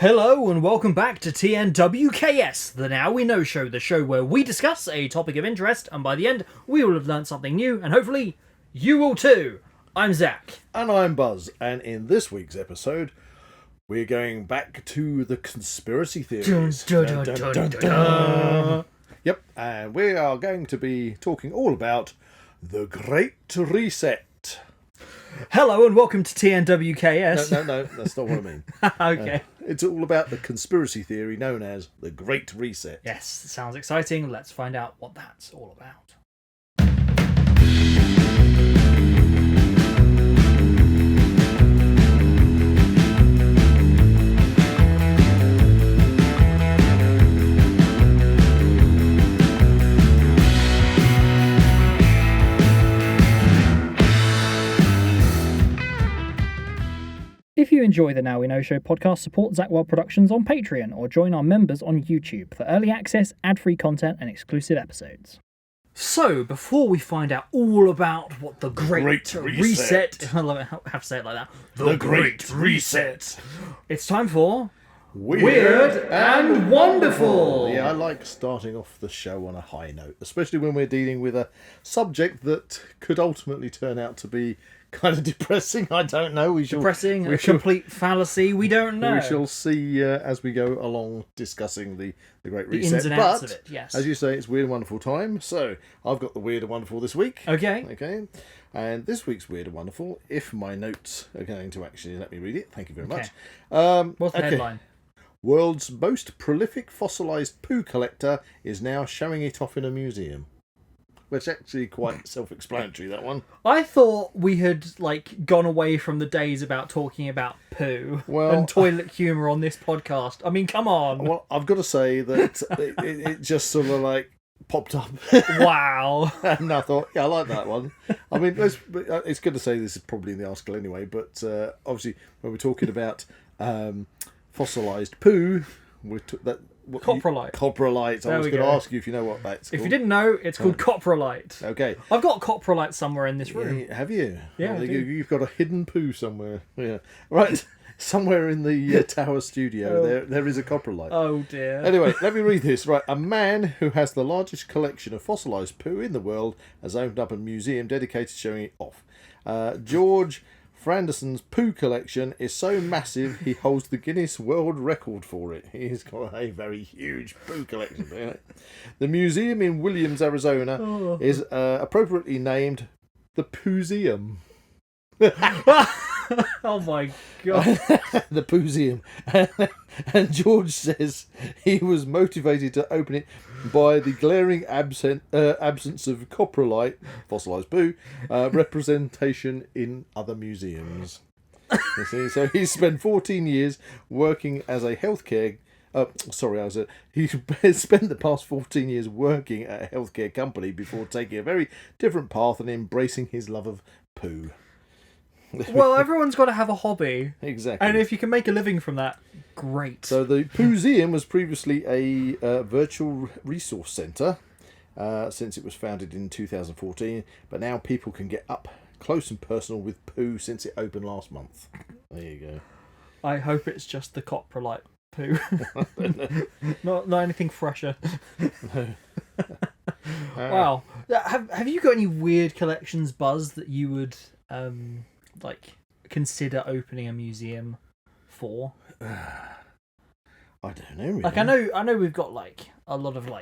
Hello and welcome back to TNWKS, the Now We Know show, the show where we discuss a topic of interest, and by the end, we will have learned something new, and hopefully, you will too. I'm Zak. And I'm Buzz, and in this week's episode, we're going back to the conspiracy theories. Yep, and we are going to be talking all about the Great Reset. Hello and welcome to TNWKS. No, that's not what I mean. Okay. It's all about the conspiracy theory known as the Great Reset. Yes, sounds exciting. Let's find out what that's all about. If you enjoy the Now We Know Show podcast, support Zak Wylde Productions on Patreon or join our members on YouTube for early access, ad-free content and exclusive episodes. So, before we find out all about what the Great Reset... I have to say it like that. The Great Reset. It's time for... Weird and Wonderful! Yeah, I like starting off the show on a high note, especially when we're dealing with a subject that could ultimately turn out to be kind of depressing. I don't know. A complete fallacy. We don't know. We shall see as we go along discussing the Great Reset. The ins and outs of it, yes. As you say, it's Weird and Wonderful time. So I've got the Weird and Wonderful this week. Okay. And this week's Weird and Wonderful, if my notes are going to actually let me read it, thank you very much. What's the headline? World's most prolific fossilised poo collector is now showing it off in a museum. Which actually quite self-explanatory, that one. I thought we had gone away from the days about talking about poo and toilet humour on this podcast. I mean, come on. Well, I've got to say that it just sort of popped up. Wow. And I thought, yeah, I like that one. I mean, it's good to say this is probably in the article anyway, but obviously when we're talking about fossilised poo, Coprolite. Coprolite. I was going to ask you if you know what that's called. If you didn't know, it's called coprolite. Okay. I've got coprolite somewhere in this room. Yeah, have you? Yeah, well, you've got a hidden poo somewhere. Yeah. Right. Somewhere in the Tower studio, there is a coprolite. Oh, dear. Anyway, let me read this. Right. A man who has the largest collection of fossilised poo in the world has opened up a museum dedicated to showing it off. George Franderson's poo collection is so massive he holds the Guinness World Record for it. He's got a very huge poo collection. The museum in Williams, Arizona is appropriately named the Pooseum. Oh my god. The Pooseum. And George says he was motivated to open it by the glaring absence of coprolite, fossilised poo, representation in other museums. You see? So he spent 14 years working as a healthcare... he spent the past 14 years working at a healthcare company before taking a very different path and embracing his love of poo. Well, everyone's got to have a hobby. Exactly. And if you can make a living from that, great. So the Pooseum was previously a virtual resource centre since it was founded in 2014, but now people can get up close and personal with poo since it opened last month. There you go. I hope it's just the coprolite poo. not anything fresher. Wow. Have you got any weird collections, Buzz, that you would... consider opening a museum for? I don't know. Really. I know we've got a lot of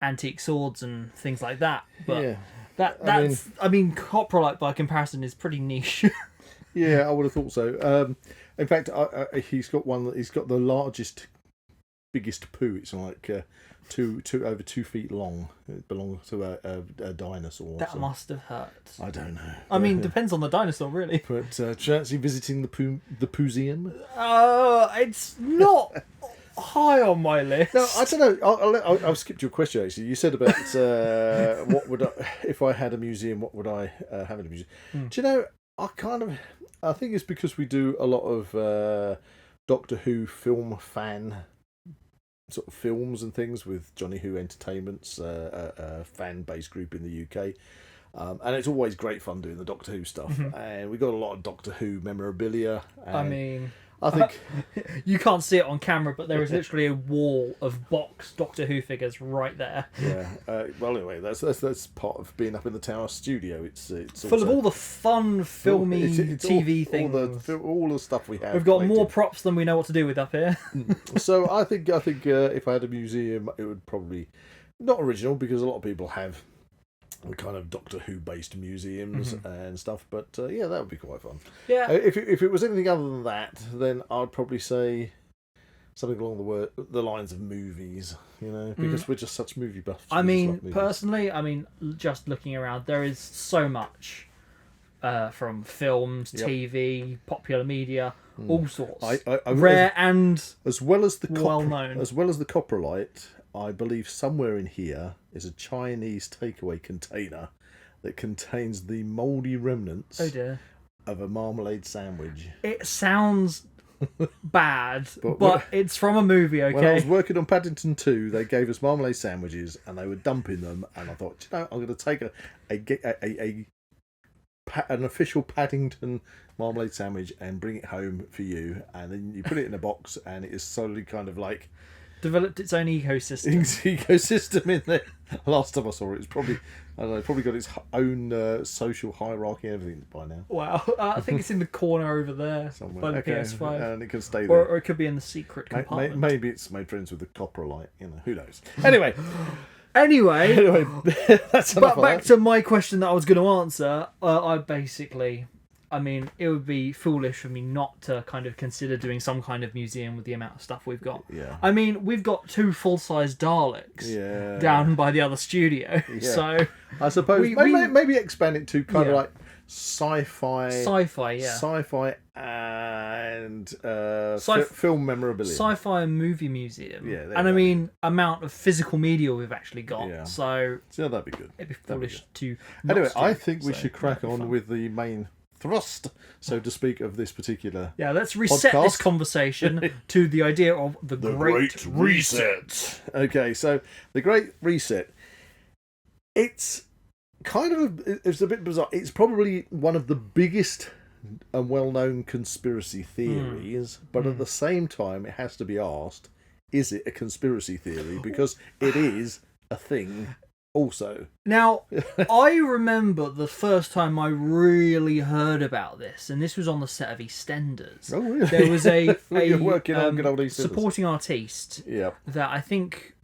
antique swords and things like that, but I mean coprolite by comparison is pretty niche. Yeah, I would have thought so. In fact, he's got one that he's got the biggest poo. It's over 2 feet long. It belongs to a dinosaur. That must have hurt. I don't know. I mean, depends on the dinosaur, really. But fancy visiting the Pooseum? It's not high on my list. No, I don't know. I'll skip your question. Actually, you said about what would if I had a museum? What would I have in a museum? Do you know? I think it's because we do a lot of Doctor Who film fan sort of films and things with Johnny Who Entertainment's a fan-based group in the UK. And it's always great fun doing the Doctor Who stuff. Mm-hmm. And we got a lot of Doctor Who memorabilia. And I think You can't see it on camera, but there is literally a wall of boxed Doctor Who figures right there. yeah. Well, anyway, that's part of being up in the Tower studio. It's Full also, of all the fun, filmy it's TV all, things. all the stuff we have. We've got collected. more props than we know what to do with up here. So I think if I had a museum, it would probably not original, because a lot of people have kind of Doctor Who based museums and stuff. But yeah, that would be quite fun. Yeah. If it was anything other than that, then I'd probably say something along the lines of movies. You know, because we're just such movie buffs. I mean, personally, just looking around, there is so much from films, TV, popular media, all sorts. Rare and as well as the well known. As well as the coprolite, I believe somewhere in here is a Chinese takeaway container that contains the mouldy remnants of a marmalade sandwich. It sounds bad, but it's from a movie, okay? When I was working on Paddington 2, they gave us marmalade sandwiches and they were dumping them, and I thought, you know, I'm going to take an official Paddington marmalade sandwich and bring it home for you, and then you put it in a box, and it is slowly kind of like developed its own ecosystem. Ecosystem in there. Last time I saw it, it's probably, I don't know, probably got its own social hierarchy and everything by now. Wow, I think it's in the corner over there Somewhere. by the PS5, and it can stay there. or it could be in the secret compartment. Maybe it's made friends with the coprolite. You know, who knows? Anyway. Anyway, that's enough. But back to my question that I was going to answer. It would be foolish for me not to kind of consider doing some kind of museum with the amount of stuff we've got. Yeah. I mean, we've got 2 full-size Daleks down by the other studio. Yeah. So I suppose maybe expand it to kind of like sci-fi. Sci-fi and film memorabilia. Sci-fi and movie museum. Yeah. And amount of physical media we've actually got. Yeah. So that'd be good. It'd be foolish to. Anyway, I think we should crack on with the main thrust, so to speak, of this particular let's reset podcast. This conversation to the idea of the Great Reset. Okay, so the Great Reset, it's a bit bizarre. It's probably one of the biggest and well-known conspiracy theories, but at the same time it has to be asked, is it a conspiracy theory? Because it is a thing also. Now, I remember the first time I really heard about this, and this was on the set of EastEnders. Oh, really? There was a working on good old EastEnders. supporting artiste that I think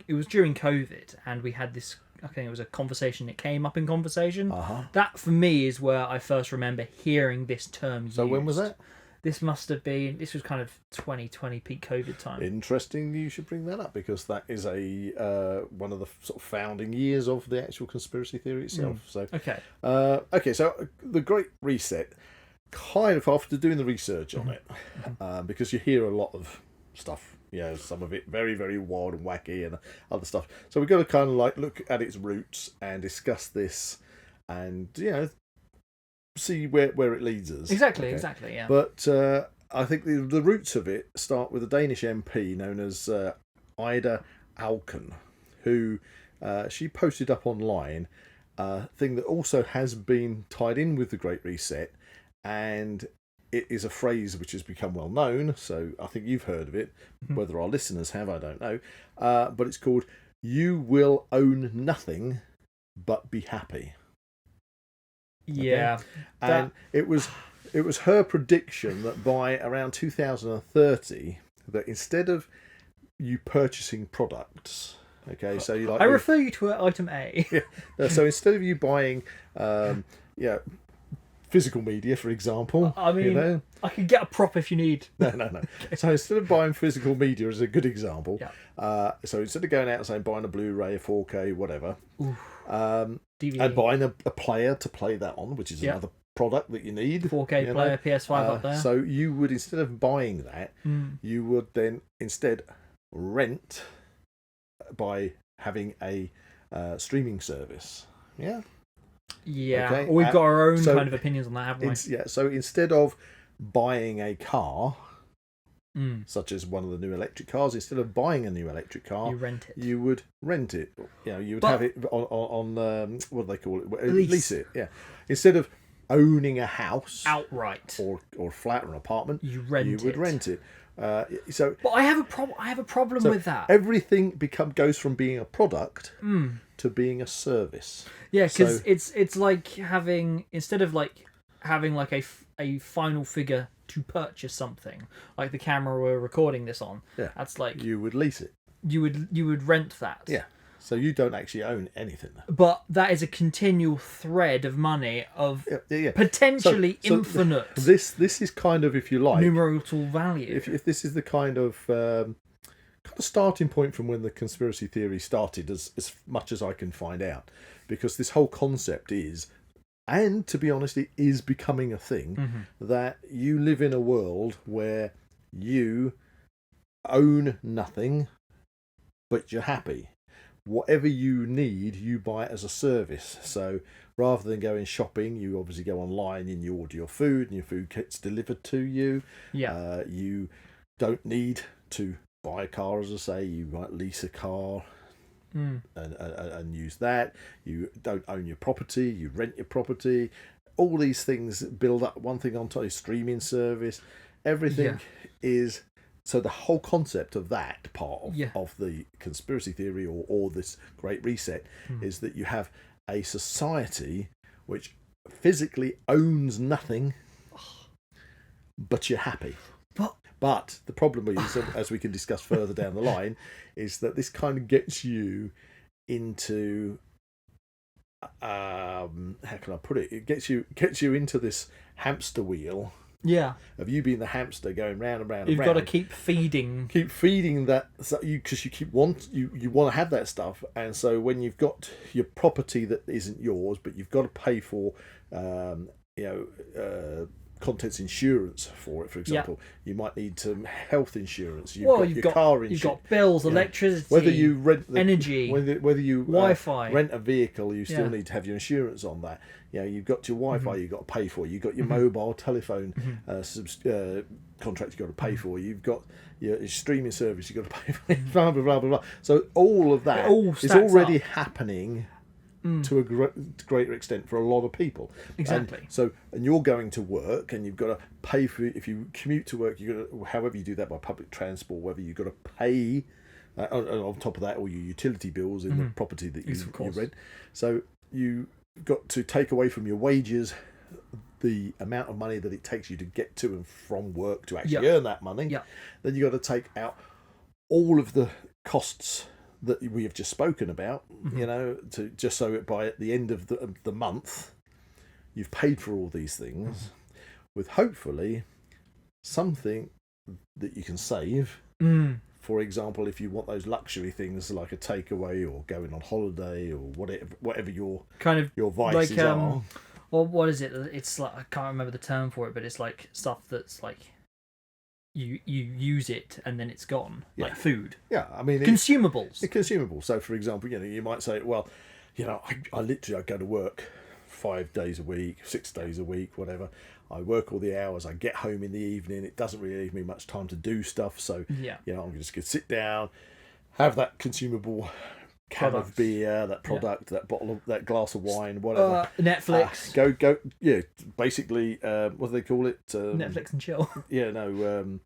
it was during COVID, and we had this, I think it was a conversation, it came up in conversation. That, for me, is where I first remember hearing this term used. So when was that? This was kind of 2020 peak COVID time. Interesting you should bring that up, because that is one of the sort of founding years of the actual conspiracy theory itself. So so the Great Reset, kind of after doing the research on it, because you hear a lot of stuff, some of it very, very wild and wacky and other stuff. So we've got to kind of like look at its roots and discuss this and, see where it leads us. Exactly, yeah. But I think the roots of it start with a Danish MP known as Ida Auken, who she posted up online a thing that also has been tied in with the Great Reset, and it is a phrase which has become well known, so I think you've heard of it. Whether our listeners have, I don't know. But it's called "You will own nothing but be happy." Yeah, okay? And it was her prediction that by around 2030, that instead of you purchasing products, okay, so you like, I refer you to item A. So instead of you buying, physical media, for example, I mean, I can get a prop if you need. No. So instead of buying physical media, as a good example, so instead of going out and saying buying a Blu-ray, a 4K, whatever. DVD. And buying a player to play that on, which is another product that you need. 4K player, PS5 up there. So you would, instead of buying that, you would then instead rent by having a streaming service. Yeah? Yeah. Okay? We've got our own kind of opinions on that, haven't we? So instead of buying a car, such as one of the new electric cars, instead of buying a new electric car, you would rent it. You would have it on what do they call it? Lease it. Yeah. Instead of owning a house outright, or a flat or an apartment, you would rent it. But I have a problem with that. Everything goes from being a product to being a service. Yeah, because it's like instead of having a final figure to purchase something, like the camera we're recording this on. Yeah, that's like you would lease it. You would rent that. Yeah. So you don't actually own anything. But that is a continual thread of money of potentially infinite. This is kind of, if you like, numerical value. If this is the kind of starting point from when the conspiracy theory started, as much as I can find out, because this whole concept is, and to be honest, it is becoming a thing, that you live in a world where you own nothing, but you're happy. Whatever you need, you buy it as a service. So rather than going shopping, you obviously go online and you order your food, and your food gets delivered to you. Yeah. You don't need to buy a car, as I say. You might lease a car and use that. You don't own your property. You rent your property. All these things build up. One thing on top is streaming service. Everything is... So the whole concept of that part of the conspiracy theory or this great reset is that you have a society which physically owns nothing, but you're happy. But the problem is, as we can discuss further down the line, is that this kind of gets you into... how can I put it? It gets you into this hamster wheel. Yeah. Of you being the hamster going round and round You've and round. got to keep feeding. Keep feeding that, because you want to have that stuff, and so when you've got your property that isn't yours, but you've got to pay for, contents insurance for it. For example, you might need some health insurance. You've got car insurance. You've got bills, electricity, whether you rent energy, whether you Wi-Fi, rent a vehicle, you still need to have your insurance on that. You've got your Wi-Fi you've got to pay for. You've got your mobile telephone contract you've got to pay for. You've got your streaming service you've got to pay for. Blah, blah, blah, blah, blah. So all of that is already happening to a greater extent for a lot of people. Exactly. And you're going to work, and you've got to pay for... If you commute to work, you've got to, however you do that by public transport, whether you've got to pay on top of that, all your utility bills in the property that you rent. So you got to take away from your wages the amount of money that it takes you to get to and from work to actually earn that money. Then you got to take out all of the costs that we have just spoken about, to just so by at the end of the month you've paid for all these things, with hopefully something that you can save. For example, if you want those luxury things like a takeaway or going on holiday or whatever your kind of your vices are. Well, what is it? It's like, I can't remember the term for it, but it's like stuff that's like you use it and then it's gone, like food. Yeah, I mean consumables. Consumable. So, for example, you might say, well, I literally go to work 5 days a week, 6 days a week, whatever. I work all the hours. I get home in the evening. It doesn't really leave me much time to do stuff. So, I'm just going to sit down, have that consumable can of beer, that product, that bottle of that glass of wine, whatever. Netflix. Go. Yeah, basically, what do they call it? Netflix and chill. Yeah, no.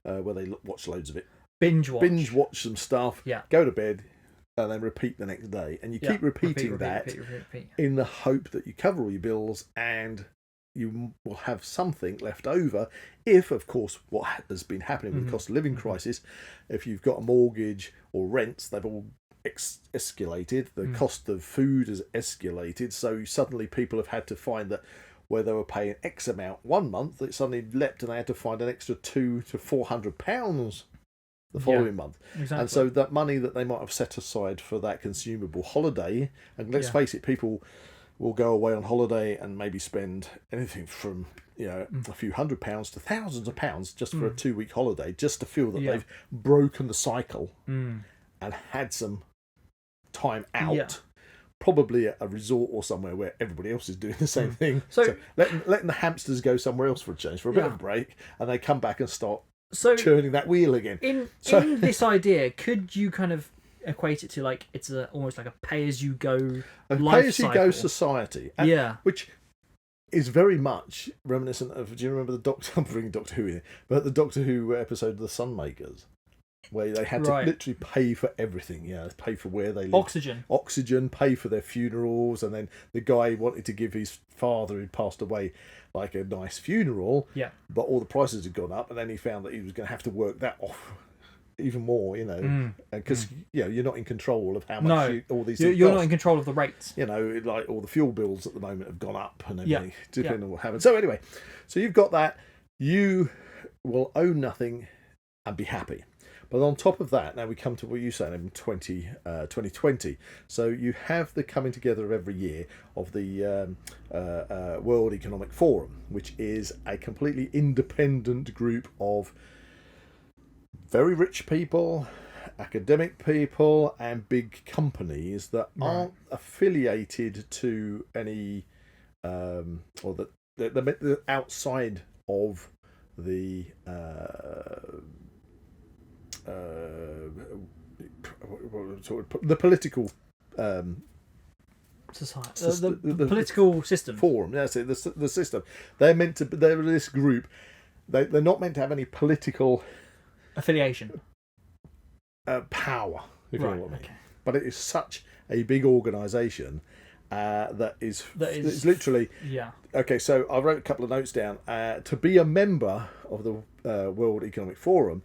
Where they watch loads of it. Binge watch some stuff. Yeah. Go to bed. And then repeat the next day, and you keep repeating that in the hope that you cover all your bills and you will have something left over. If, of course, what has been happening with the cost of living crisis, if you've got a mortgage or rents, they've all escalated. The cost of food has escalated. So suddenly people have had to find that where they were paying X amount one month, it suddenly leapt and they had to find an extra £200 to £400 the following month. Exactly. And so that money that they might have set aside for that consumable holiday, and let's face it, people will go away on holiday and maybe spend anything from a few £100s to thousands of pounds just for a 2-week holiday, just to feel that they've broken the cycle and had some time out. Probably at a resort or somewhere where everybody else is doing the same thing. So letting the hamsters go somewhere else for a change, for a bit of a break, and they come back and start turning that wheel again. In this idea, could you kind of equate it to like it's almost like a pay-as-you-go life cycle? Pay-as-you-go society. Which is very much reminiscent of. Do you remember the Doctor? I'm bringing Doctor Who in, but the Doctor Who episode of the Sunmakers, where they had to literally pay for everything. Pay for where they live, oxygen, pay for their funerals, and then the guy wanted to give his father who'd passed away like a nice funeral. Yeah. But all the prices had gone up, and then he found that he was going to have to work that off even more, because you're not in control of how much all these things you're cost. not in control of the rates. Like all the fuel bills at the moment have gone up and everything, depending on what happens. So anyway, so you've got that. You will own nothing and be happy. But on top of that, now we come to what you said in 2020. So you have the coming together every year of the World Economic Forum, which is a completely independent group of very rich people, academic people, and big companies that aren't affiliated to any, or that they're outside of the political society, the political system forum. That's it. The system. They're this group. They're not meant to have any political affiliation, power, if you know what I mean. Okay. But it is such a big organisation that is literally. Yeah. Okay, so I wrote a couple of notes down. To be a member of the World Economic Forum,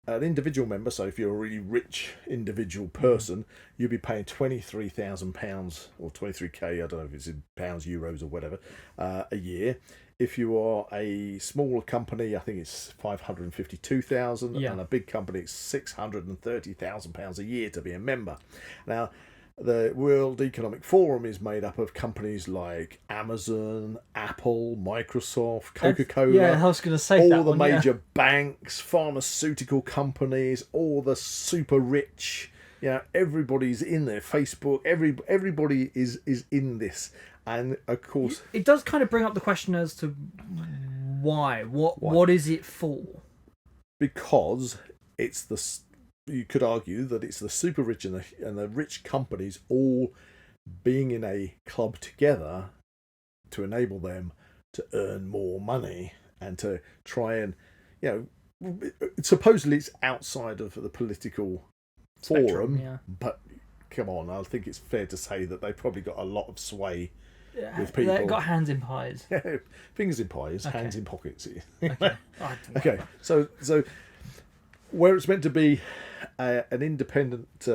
an individual member, so if you're a really rich individual person, you'll be paying £23,000 or 23k, I don't know if it's in pounds, euros or whatever, a year. If you are a smaller company, I think it's 552,000, and a big company, it's £630,000 a year to be a member. Now, the World Economic Forum is made up of companies like Amazon, Apple, Microsoft, Coca-Cola. I was going to say all the major banks, pharmaceutical companies, all the super rich. Everybody's in there. Facebook, everybody is in this. And of course, it does kind of bring up the question as to why. What is it for? Because it's you could argue that it's the super rich and the rich companies all being in a club together to enable them to earn more money and to try and, supposedly it's outside of the political spectrum, forum, but come on, I think it's fair to say that they've probably got a lot of sway with people. They've got hands in pies. Fingers in pies, hands in pockets. Okay. Okay, so where it's meant to be an independent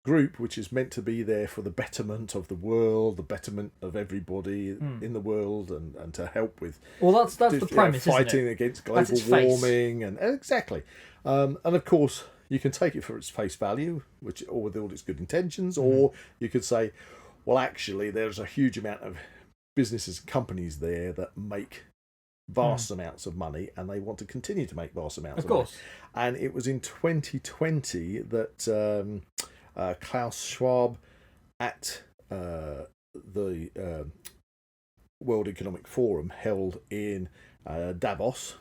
group, which is meant to be there for the betterment of the world, the betterment of everybody in the world, and to help with that's the premise, fighting isn't it? Against global warming and exactly, and of course you can take it for its face value, or with all its good intentions, or you could say, well, actually, there's a huge amount of businesses and companies there that make vast amounts of money, and they want to continue to make vast amounts of money. And it was in 2020 that Klaus Schwab at the World Economic Forum held in Davos.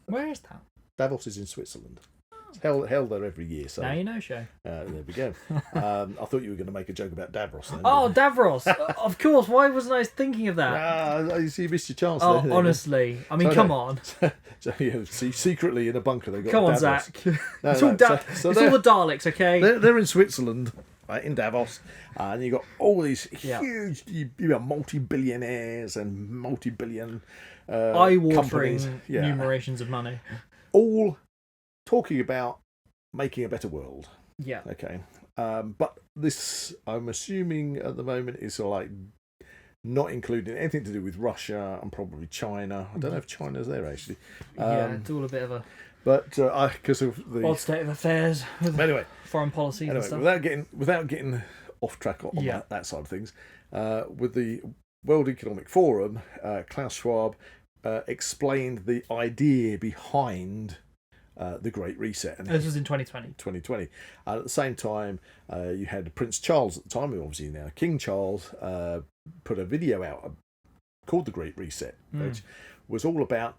Where is that? Davos is in Switzerland. It's held there every year. So now you know, show. There we go. I thought you were going to make a joke about Davros. Then, Davros! Of course. Why wasn't I thinking of that? You missed your chance. Oh, honestly. I mean, come on. Secretly in a bunker they got. Come on, Davros. Zach. It's all the Daleks, okay? They're in Switzerland, right, in Davos, and you got all these huge, multi-billionaires and multi-billion eye-watering numerations of money, all talking about making a better world. Yeah. Okay. But this, I'm assuming at the moment, is like not including anything to do with Russia and probably China. I don't know if China's there actually. It's all a bit of a. But because of the odd state of affairs with foreign policy and stuff. Without getting off track on that side of things, with the World Economic Forum, Klaus Schwab explained the idea behind the Great Reset. And this was in 2020. 2020. At the same time, you had Prince Charles at the time, obviously now King Charles, put a video out called The Great Reset, which was all about,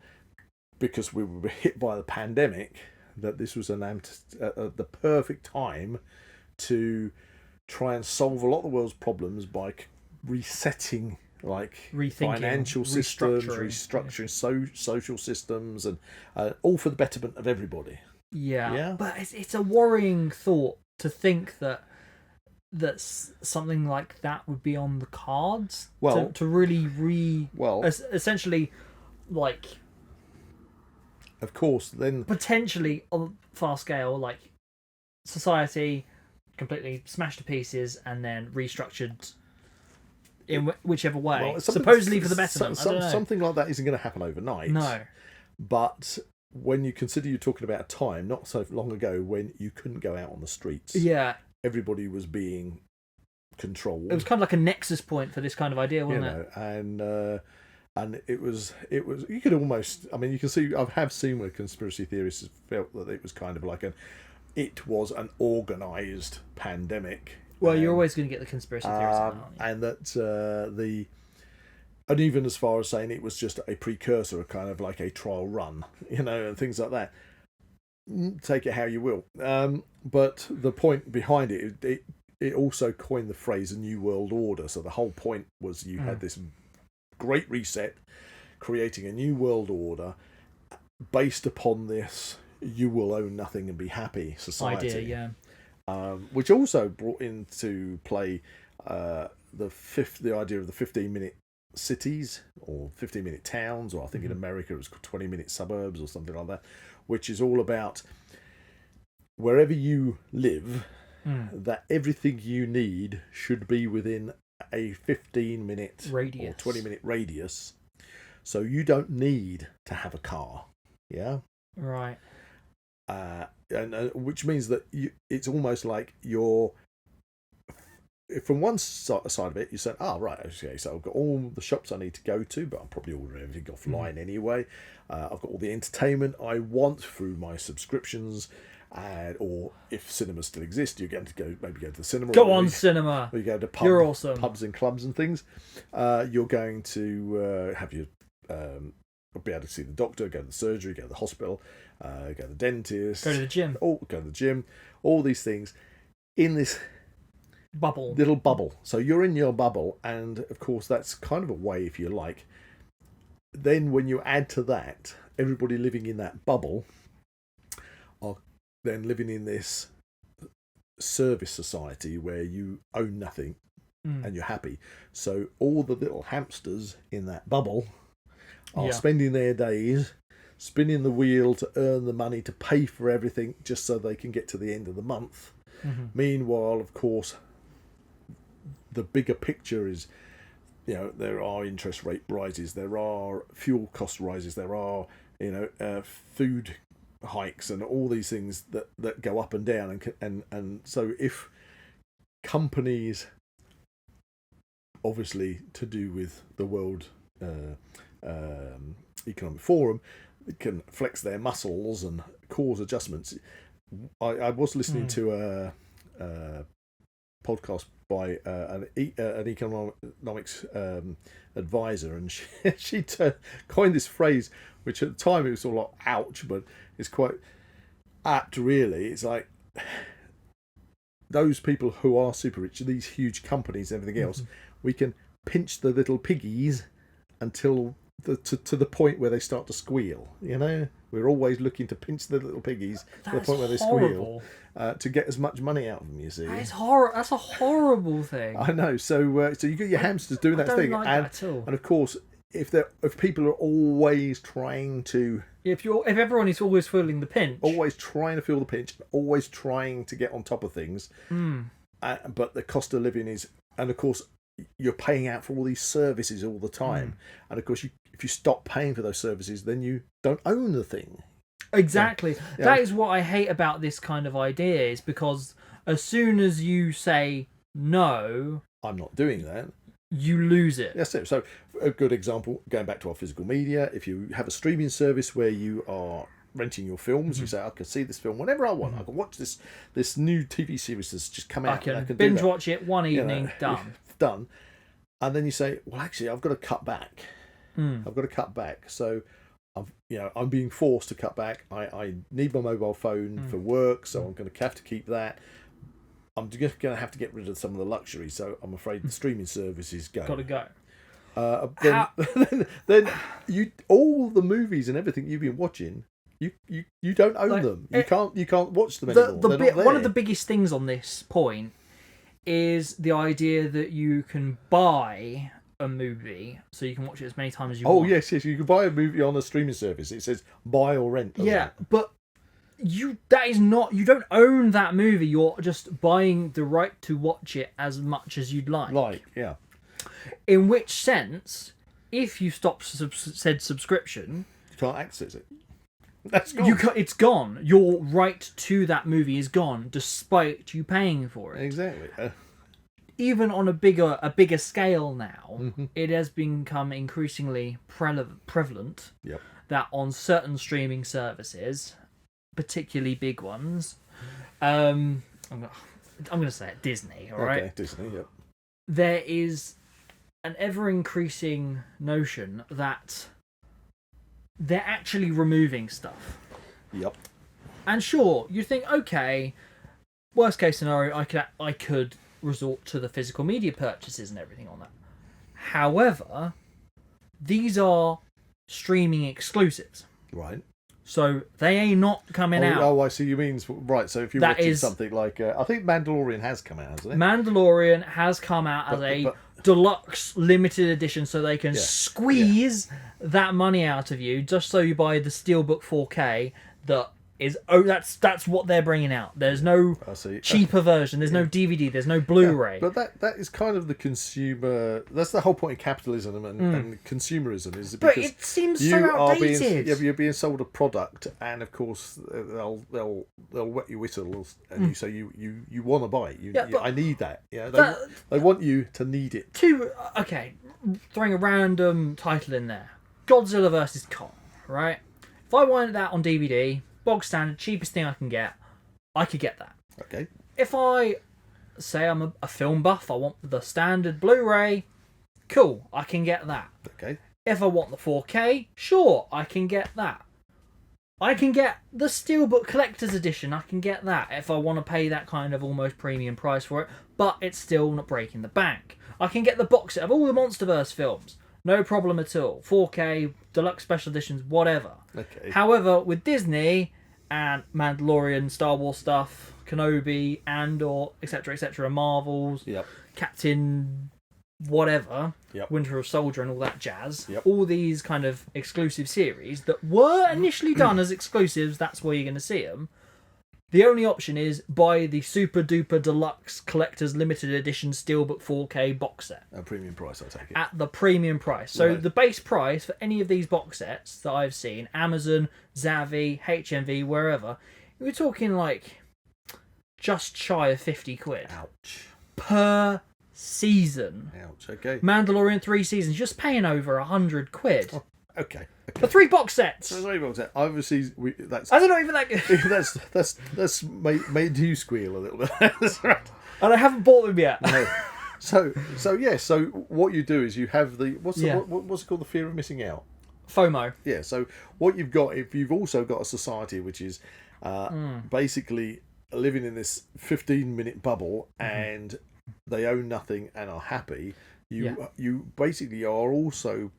because we were hit by the pandemic, that this was the perfect time to try and solve a lot of the world's problems by resetting like Rethinking, financial systems, restructuring social systems, and all for the betterment of everybody. Yeah. But it's a worrying thought to think that something like that would be on the cards. Well, to really essentially, like, of course, then potentially on fast scale, like society completely smashed to pieces and then restructured in whichever way, supposedly for the betterment. I don't know. Something like that isn't going to happen overnight. No, but when you consider you're talking about a time not so long ago when you couldn't go out on the streets, everybody was being controlled. It was kind of like a nexus point for this kind of idea, wasn't it? And it was you could almost, I mean, you can see, I have seen where conspiracy theorists felt that it was kind of like it was an organised pandemic. Well, you're always going to get the conspiracy theorists on, and that and even as far as saying it was just a precursor, kind of like a trial run, and things like that. Take it how you will. But the point behind it also coined the phrase "a new world order." So the whole point was you had this great reset, creating a new world order based upon this "you will own nothing and be happy" society. Idea, which also brought into play the idea of the 15-minute cities or 15-minute towns, or I think in America it was 20-minute suburbs or something like that, which is all about wherever you live, that everything you need should be within a 15-minute radius or 20-minute radius, so you don't need to have a car. Right. And which means that it's almost like you're, from one side of it, you said, right, okay, so I've got all the shops I need to go to, but I'm probably ordering everything offline anyway. I've got all the entertainment I want through my subscriptions, or if cinemas still exist, you're going to maybe go to the cinema. Go on, cinema. Or you go to You're awesome. Pubs and clubs and things. You're going to have your be able to see the doctor, go to the surgery, go to the hospital, go to the dentist, go to the gym. Go to the gym. All these things in this little bubble. So you're in your bubble, and of course that's kind of a way, if you like. Then when you add to that, everybody living in that bubble are then living in this service society where you own nothing and you're happy. So all the little hamsters in that bubble are spending their days spinning the wheel to earn the money to pay for everything just so they can get to the end of the month. Meanwhile, of course, the bigger picture is, there are interest rate rises, there are fuel cost rises, there are, food hikes and all these things that go up and down. And so if companies, obviously to do with the World Economic Forum, can flex their muscles and cause adjustments. I was listening to a podcast by an economics advisor, and she coined this phrase, which at the time it was all like, ouch, but it's quite apt, really. It's like those people who are super rich, these huge companies and everything else, we can pinch the little piggies until to the point where they start to squeal. We're always looking to pinch the little piggies to the point where they squeal to get as much money out of them. You see, that's a horrible thing. I know. So you get your hamsters doing that thing, like that at all. And of course, if people are always trying to, if everyone is always feeling the pinch, always trying to feel the pinch, always trying to get on top of things, but the cost of living is, and of course, you're paying out for all these services all the time, and of course, if you stop paying for those services, then you don't own the thing. Exactly. That is what I hate about this kind of idea, is because as soon as you say no, I'm not doing that, you lose it. That's it. So a good example, going back to our physical media, if you have a streaming service where you are renting your films, you say, I can see this film whenever I want. I can watch this new TV series that's just come out. I can binge watch it one evening, done. And then you say, well, actually, I've got to cut back. I've got to cut back. So I'm being forced to cut back. I need my mobile phone for work, so I'm going to have to keep that. I'm just going to have to get rid of some of the luxury, so I'm afraid the streaming services go. Got to go. Then you all the movies and everything you've been watching, you don't own them. You can't watch them anymore. One of the biggest things on this point is the idea that you can buy a movie so you can watch it as many times as you want. Oh yes, you can buy a movie on a streaming service. It says buy or rent. Yeah, but you don't own that movie. You're just buying the right to watch it as much as you'd like. Yeah. In which sense, if you stop said subscription, you can't access it. That's gone. It's gone. Your right to that movie is gone, despite you paying for it. Exactly. Even on a bigger scale now, it has become increasingly prevalent that on certain streaming services, particularly big ones, I'm going to say it, Disney, all right? Okay, Disney, yep. There is an ever-increasing notion that they're actually removing stuff. Yep. And sure, you think, okay, worst case scenario, I could resort to the physical media purchases and everything on that. However, these are streaming exclusives. Right. So they ain't not coming out. Oh, I see. You mean right. So if you're watching something like, I think Mandalorian has come out, hasn't it? Mandalorian has come out as a deluxe limited edition, so they can squeeze that money out of you just so you buy the Steelbook 4K. That's what they're bringing out. There's no cheaper version. There's no DVD. There's no Blu-ray. Yeah, but that is kind of the consumer. That's the whole point of capitalism and consumerism. Is because but it seems so outdated. You're being sold a product, and of course they'll wet your whistle, and you say you want to buy it. I need that. Yeah, they want you to need it. Throwing a random title in there. Godzilla vs Kong. Right. If I wanted that on DVD. Bog standard, cheapest thing I can get, I could get that. Okay. If I say I'm a film buff, I want the standard Blu-ray, cool, I can get that. Okay. If I want the 4K, sure, I can get that. I can get the Steelbook Collector's Edition, I can get that if I want to pay that kind of almost premium price for it, but it's still not breaking the bank. I can get the box set of all the MonsterVerse films. No problem at all. 4K, deluxe special editions, whatever. Okay. However, with Disney and Mandalorian, Star Wars stuff, Kenobi, Andor, etc., Marvels, Captain whatever, Winter Soldier and all that jazz, all these kind of exclusive series that were initially done as exclusives, that's where you're going to see them. The only option is buy the super duper deluxe collector's limited edition Steelbook 4K box set. At premium price, I take it. At the premium price. So the base price for any of these box sets that I've seen, Amazon, Zavi, HMV, wherever, we're talking like just shy of 50 quid. Ouch. Per season. Ouch, okay. Mandalorian 3 seasons, just paying over 100 quid. Oh, okay. For 3 box sets. For 3 box sets. Obviously, that's. I don't know even that good. that's made you squeal a little bit. That's right. And I haven't bought them yet. No. So what you do is you have what's it called, the fear of missing out. FOMO. Yeah. So what you've got, if you've also got a society which is basically living in this 15-minute bubble and they own nothing and are happy, you basically are also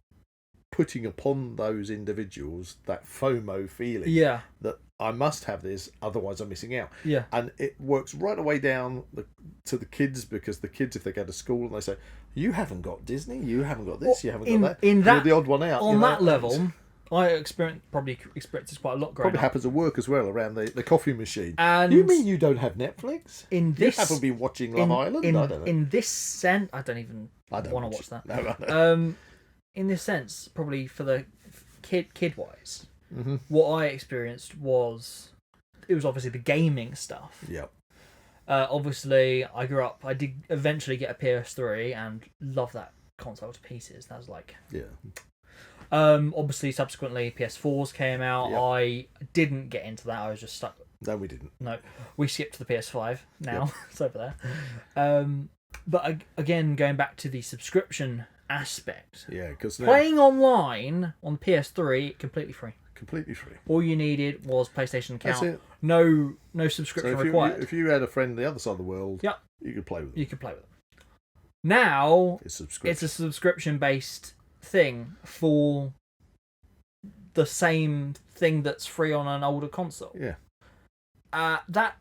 putting upon those individuals that FOMO feeling that I must have this, otherwise I'm missing out. Yeah. And it works right away down to the kids, because the kids, if they go to school and they say, you haven't got Disney, you haven't got this, you haven't got that, you're the odd one out. On that level, I probably experienced this quite a lot growing up. Happens at work as well, around the coffee machine. And you mean you don't have Netflix? You haven't been watching Love Island? I don't know. In this sense, I don't even want to watch that. No. In this sense, probably for the kid-wise, what I experienced was obviously the gaming stuff. Yeah. Obviously, I grew up. I did eventually get a PS3 and love that console to pieces. That was like obviously, subsequently, PS4s came out. Yep. I didn't get into that. I was just stuck. No, we didn't. No, we skipped to the PS5 now. Yep. It's over there. But again, going back to the subscription aspect. Yeah, because playing online on PS3, completely free. Completely free. All you needed was PlayStation account. That's it. No subscription required. If you had a friend on the other side of the world, you could play with them. You could play with them. Now It's subscription. it's a subscription-based thing for the same thing that's free on an older console. Yeah. That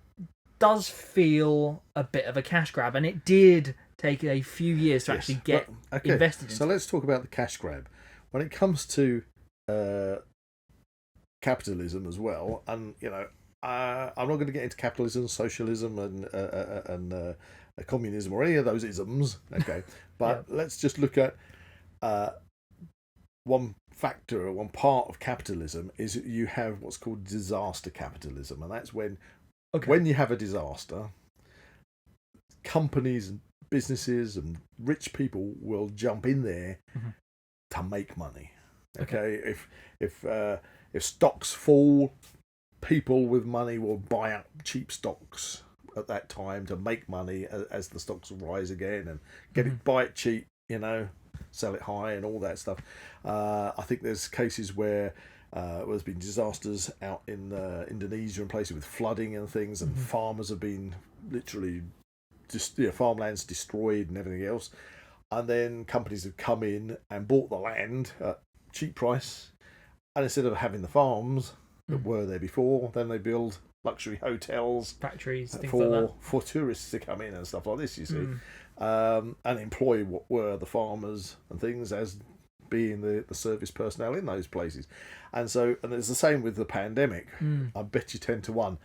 does feel a bit of a cash grab, and it did take a few years to actually get invested in. So let's talk about the cash grab. When it comes to capitalism as well, and I'm not going to get into capitalism, socialism, and communism or any of those isms. Okay, but let's just look at one factor or one part of capitalism is you have what's called disaster capitalism, and that's when you have a disaster, companies and businesses and rich people will jump in there to make money. Okay, if stocks fall, people with money will buy up cheap stocks at that time to make money as the stocks rise again and buy it cheap, sell it high and all that stuff. I think there's cases where there's been disasters out in Indonesia and places with flooding and things, and farmers have been literally farmlands destroyed and everything else, and then companies have come in and bought the land at cheap price, and instead of having the farms that were there before, then they build luxury hotels, factories, things like that, for tourists to come in and stuff like this, you see, and employ what were the farmers and things as being the service personnel in those places. And it's the same with the pandemic. I bet you 10 to 1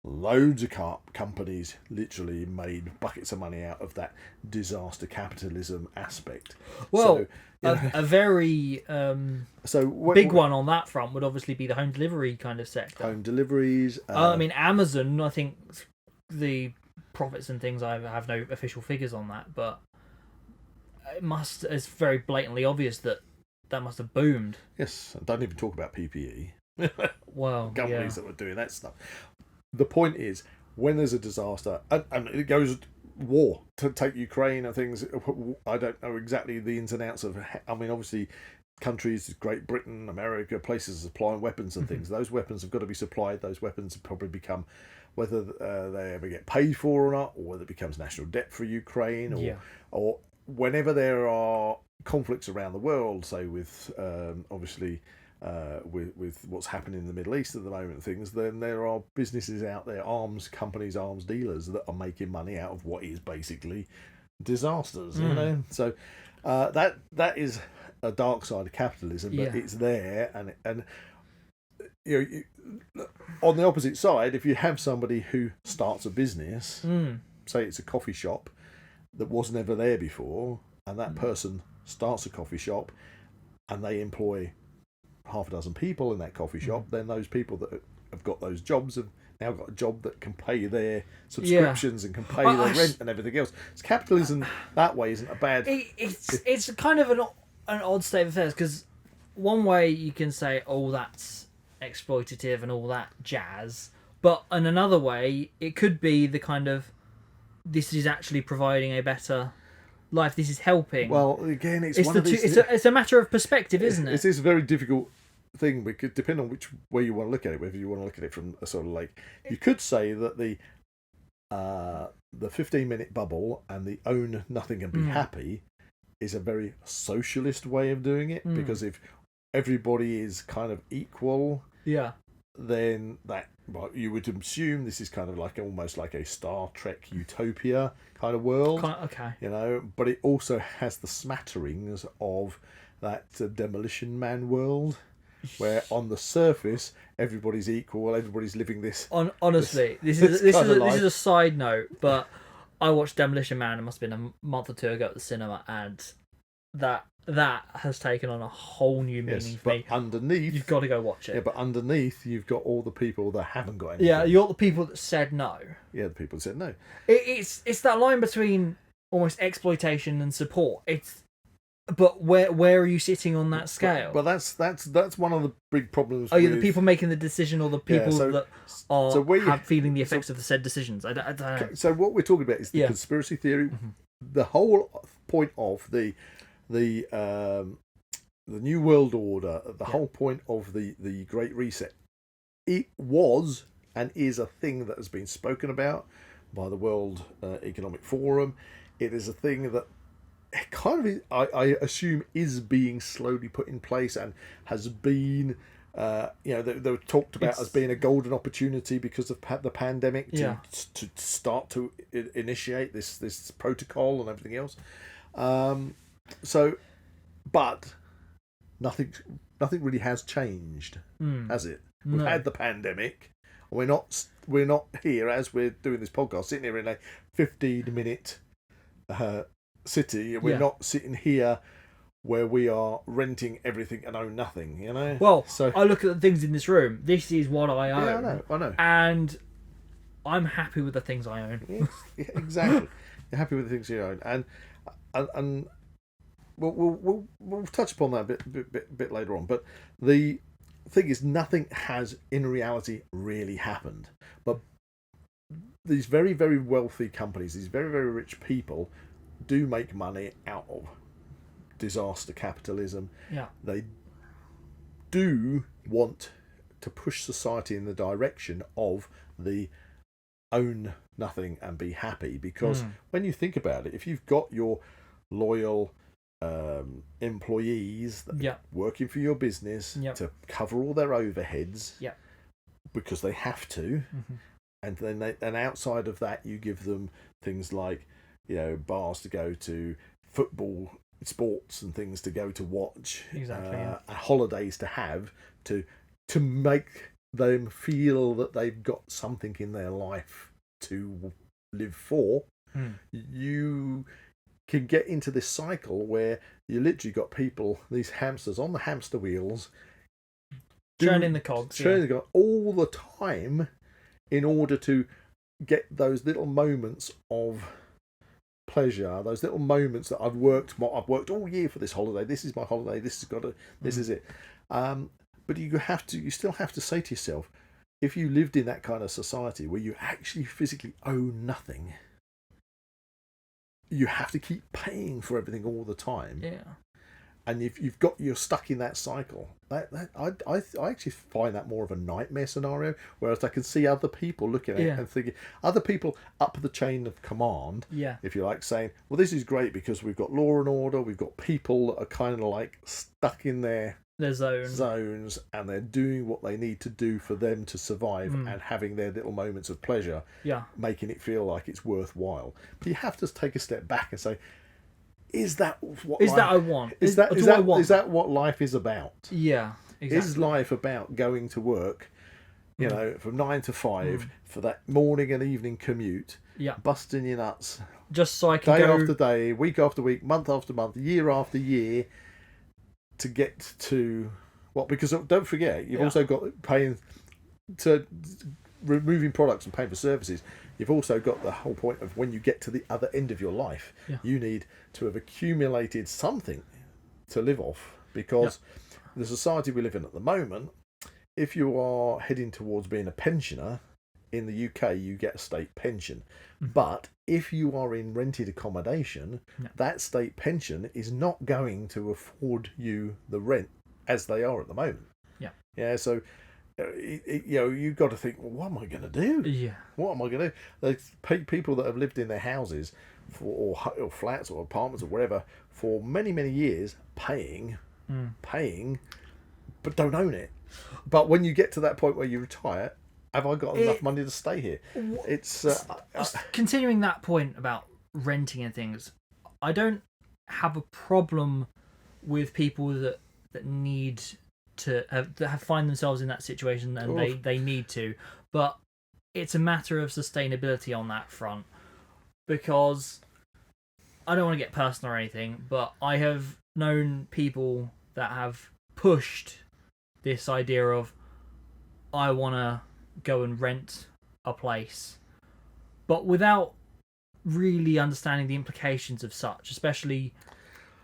loads of companies literally made buckets of money out of that disaster capitalism aspect. Well, a very big one on that front would obviously be the home delivery kind of sector. Home deliveries. I mean, Amazon, I think the profits and things, I have no official figures on that, but it's very blatantly obvious that must have boomed. Yes, and don't even talk about PPE. Well, companies that were doing that stuff. The point is, when there's a disaster, and it goes war to take Ukraine and things. I don't know exactly the ins and outs of. I mean, obviously, countries, Great Britain, America, places supplying weapons and things. Those weapons have got to be supplied. Those weapons have probably become, whether they ever get paid for or not, or whether it becomes national debt for Ukraine, or whenever there are conflicts around the world, say with obviously. With what's happening in the Middle East at the moment and things, then there are businesses out there, arms companies, arms dealers that are making money out of what is basically disasters, So that is a dark side of capitalism, but it's there, and on the opposite side, if you have somebody who starts a business, say it's a coffee shop that was never there before, and that person starts a coffee shop and they employ half a dozen people in that coffee shop, then those people that have got those jobs have now got a job that can pay their subscriptions and can pay their rent and everything else. It's capitalism that way isn't a bad. It's kind of an odd state of affairs, because one way you can say, oh, that's exploitative and all that jazz, but in another way it could be the kind of, this is actually providing a better life, this is helping. Well, again, it's a matter of perspective, isn't it? It's this very difficult thing, because depending on which way you want to look at it, whether you want to look at it from a sort of like, you could say that the 15-minute bubble and the own nothing and be happy is a very socialist way of doing it, because if everybody is kind of equal, then you would assume this is kind of like almost like a Star Trek utopia kind of world. But it also has the smatterings of that Demolition Man world, where on the surface everybody's equal, everybody's living this. Honestly, this is a side note, but I watched Demolition Man. It must have been a month or two ago at the cinema, and that has taken on a whole new meaning for me. Underneath, you've got to go watch it. Yeah, but underneath, you've got all the people that haven't got anything. Yeah, you got the people that said no. Yeah, the people that said no. It's that line between almost exploitation and support. But where are you sitting on that scale? But that's one of the big problems. Oh, the people making the decision, or the people that are feeling the effects of the said decisions. I don't know. So what we're talking about is the conspiracy theory. The whole point of the New World Order, the whole point of the Great Reset, it was and is a thing that has been spoken about by the World Economic Forum. It is a thing that kind of, I assume, is being slowly put in place and has been, they were talked about as being a golden opportunity because of the pandemic to start to initiate this protocol and everything else. But nothing really has changed, has it? We've had the pandemic. We're not here as we're doing this podcast, sitting here in a 15-minute city. We're not sitting here where we are renting everything and own nothing, you know? Well, so I look at the things in this room. This is what I own. Yeah, I know. And I'm happy with the things I own. Yeah, exactly. You're happy with the things you own. And we'll touch upon that a bit later on. But the thing is, nothing has in reality really happened. But these very, very wealthy companies, these very, very rich people do make money out of disaster capitalism. Yeah. They do want to push society in the direction of the own nothing and be happy, because when you think about it, if you've got your loyal employees that are working for your business to cover all their overheads because they have to, and then and outside of that you give them things like, you know, bars to go to, football, sports and things to go to watch, holidays to have, to make them feel that they've got something in their life to live for. You can get into this cycle where you literally got people, these hamsters on the hamster wheels, turning the cogs all the time in order to get those little moments of pleasure, those little moments that I've worked all year for this holiday. This is my holiday. This is it. But you still have to say to yourself, if you lived in that kind of society where you actually physically own nothing, you have to keep paying for everything all the time. Yeah. And if you're stuck in that cycle, I actually find that more of a nightmare scenario. Whereas I can see other people looking at it and thinking, other people up the chain of command, if you like, saying, well, this is great because we've got law and order, we've got people that are kind of like stuck in their zones, and they're doing what they need to do for them to survive and having their little moments of pleasure, making it feel like it's worthwhile. But you have to take a step back and say, is that what I want? Is that what life is about? Yeah, exactly. Is life about going to work, you know, from 9 to 5 for that morning and evening commute, busting your nuts, just so I can day after day, week after week, month after month, year after year, to get to what? Because don't forget, you've also got paying to removing products and paying for services. You've also got the whole point of when you get to the other end of your life, you need to have accumulated something to live off, because the society we live in at the moment, if you are heading towards being a pensioner, in the UK you get a state pension. But if you are in rented accommodation, that state pension is not going to afford you the rent as they are at the moment. So you've got to think, well, what am I going to do? What am I going to do? There's people that have lived in their houses or flats or apartments or whatever for many, many years, paying, but don't own it. But when you get to that point where you retire, have I got enough money to stay here? It's continuing that point about renting and things. I don't have a problem with people that need to find themselves in that situation and they need to, but it's a matter of sustainability on that front, because I don't want to get personal or anything, but I have known people that have pushed this idea of, I want to go and rent a place, but without really understanding the implications of such, especially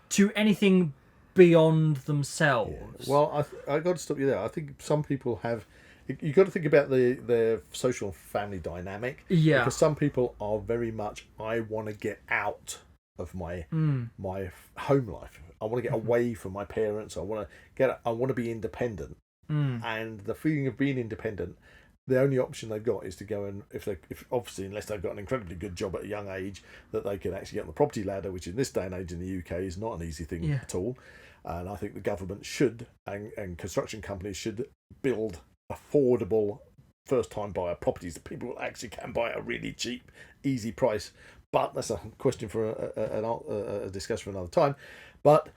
to anything beyond themselves. Well, I got to stop you there. I think some people have. You got to think about their social family dynamic. Because some people are very much, I want to get out of my my home life. I want to get away from my parents. I want to be independent. And the feeling of being independent, the only option they've got is to go and if obviously unless they've got an incredibly good job at a young age that they can actually get on the property ladder, which in this day and age in the UK is not an easy thing at all. And I think the government should and construction companies should build affordable first time buyer properties that people actually can buy at a really cheap, easy price. But that's a question for a discussion for another time. But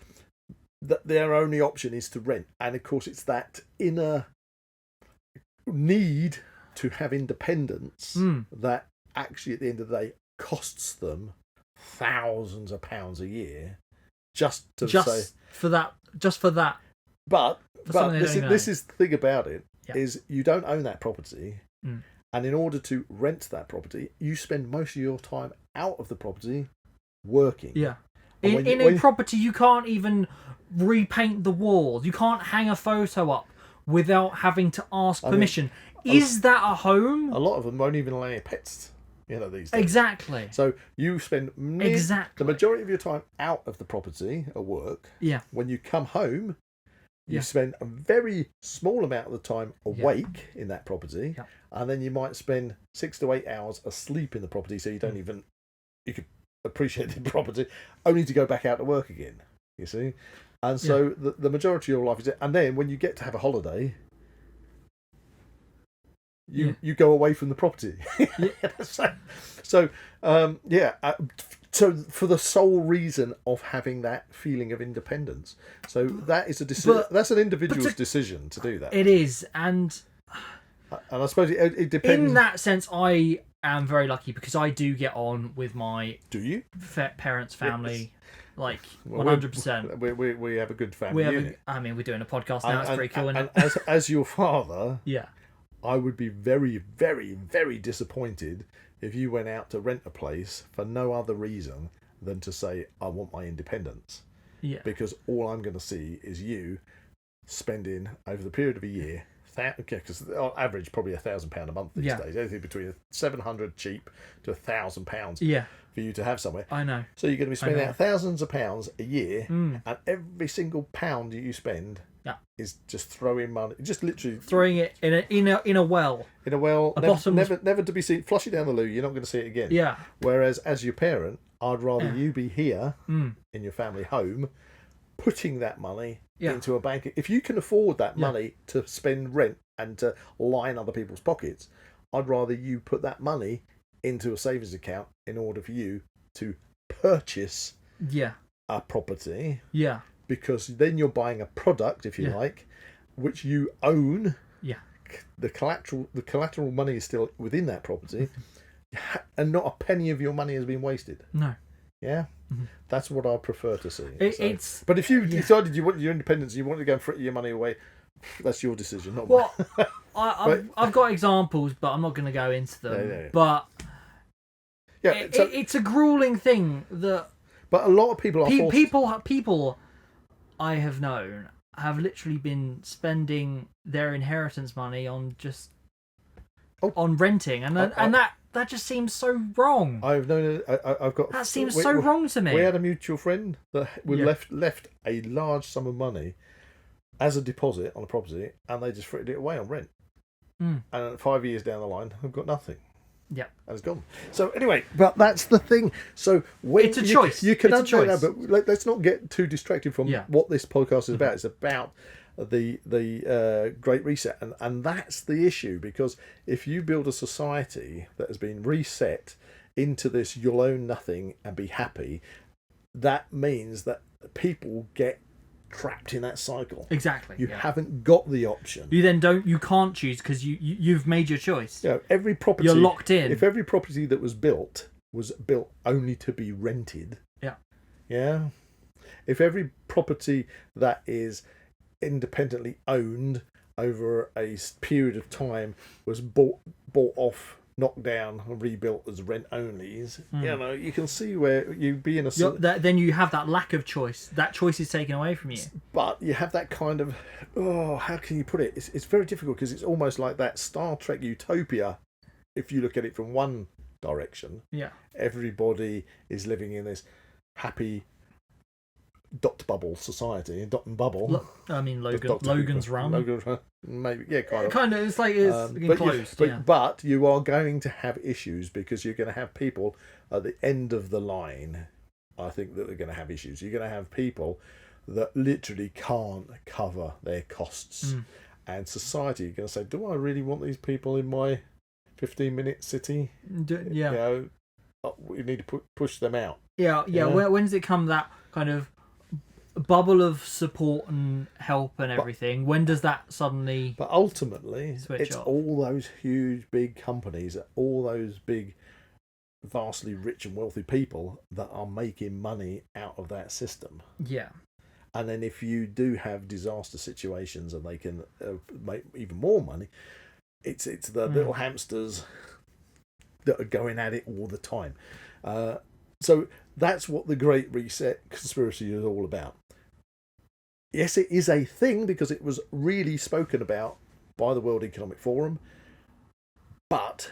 their only option is to rent, and of course it's that inner need to have independence that actually at the end of the day costs them thousands of pounds a year just for that. But this is the thing about it is you don't own that property, and in order to rent that property, you spend most of your time out of the property working. Yeah. In a property, you can't even repaint the walls. You can't hang a photo up without having to ask permission. Is that a home? A lot of them won't even allow your pets, these days. Exactly. So you spend the majority of your time out of the property at work. Yeah. When you come home, you spend a very small amount of the time awake in that property, and then you might spend 6 to 8 hours asleep in the property, so you don't even you could appreciate the property, only to go back out to work again. You see, and so the majority of your life is it. And then when you get to have a holiday, you go away from the property. So for the sole reason of having that feeling of independence. So that is a decision. That's an individual's decision to do that. It is, and I suppose it depends. In that sense, I am very lucky because I do get on with my parents' family. Yes. Like 100%. We have a good family unit. We're doing a podcast now. It's pretty cool. And as your father, I would be very, very, very disappointed if you went out to rent a place for no other reason than to say, I want my independence. Yeah. Because all I'm going to see is you spending over the period of a year, because on average probably £1,000 a month these days, anything between £700 cheap to £1,000 for you to have somewhere. I know. So you're going to be spending out thousands of pounds a year, and every single pound you spend is just throwing money, just literally throwing it in a well. In a well, never to be seen. Flush it down the loo. You're not going to see it again. Yeah. Whereas as your parent, I'd rather you be here in your family home, putting that money into a bank. If you can afford that money to spend rent and to line other people's pockets, I'd rather you put that money into a savings account in order for you to purchase a property. Yeah. Because then you're buying a product, if you like, which you own. Yeah. The collateral money is still within that property, and not a penny of your money has been wasted. No. Yeah. Mm-hmm. That's what I prefer to see. But if you decided you want your independence, you want to go and fritter your money away, that's your decision, not mine. I've got examples, but I'm not going to go into them. Yeah. But it's a grueling thing that. But a lot of people are people I have known have literally been spending their inheritance money on just on renting, and that just seems so wrong. I've known. I've got. That seems so wrong to me. We had a mutual friend that left a large sum of money as a deposit on a property, and they just frittered it away on rent. And 5 years down the line, I've got nothing. Yeah, and it's gone. So anyway, but that's the thing. So when it's a choice. You can understand that, but let's not get too distracted from what this podcast is about. It's about the Great Reset, and that's the issue. Because if you build a society that has been reset into this, you'll own nothing and be happy. That means that people get trapped in that cycle. Exactly. You haven't got the option. You can't choose because you've made your choice. Every property you're locked in. If every property that was built only to be rented. Yeah. If every property that is independently owned over a period of time was bought off, knocked down and rebuilt as rent onlys, you can see where you'd be in a... Then you have that lack of choice. That choice is taken away from you. But you have that kind of... how can you put it? It's very difficult because it's almost like that Star Trek utopia, if you look at it from one direction. Yeah. Everybody is living in this happy dot bubble society, dot and bubble. Logan's Run. Maybe, yeah, kind of. Kind of, it's like it's enclosed. But you are going to have issues because you're going to have people at the end of the line. I think that they're going to have issues. You're going to have people that literally can't cover their costs. And society, you're going to say, do I really want these people in my 15-minute city? We need to push them out. Yeah. When does it come that kind of bubble of support and help and everything? When does that suddenly? But ultimately, it's off? all those huge, big companies, all those big, vastly rich and wealthy people that are making money out of that system. Yeah. And then if you do have disaster situations and they can make even more money, it's the little hamsters that are going at it all the time. So that's what the Great Reset conspiracy is all about. Yes, it is a thing because it was really spoken about by the World Economic Forum. But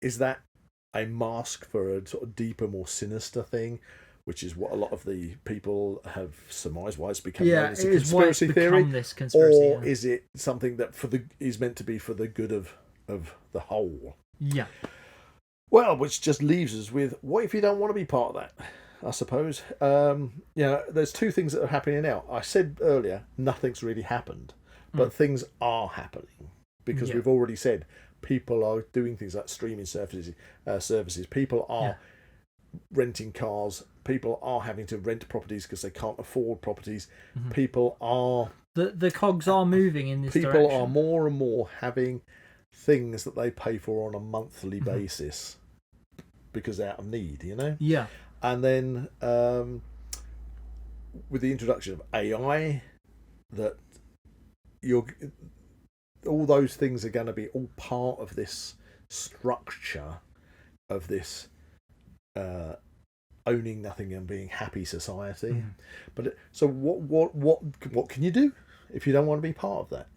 is that a mask for a sort of deeper, more sinister thing? Which is what a lot of the people have surmised why it's become known as a conspiracy theory. Or is it something that is meant to be for the good of the whole? Yeah. Well, which just leaves us with, what if you don't want to be part of that? I suppose. There's two things that are happening now. I said earlier, nothing's really happened, but things are happening because we've already said people are doing things like streaming services. People are renting cars. People are having to rent properties because they can't afford properties. People are... The cogs are moving in this direction. direction. People are more and more having things that they pay for on a monthly basis because they're out of need, Yeah. And then with the introduction of AI, that all those things are going to be all part of this structure of this owning nothing and being happy society. But so what can you do if you don't want to be part of that?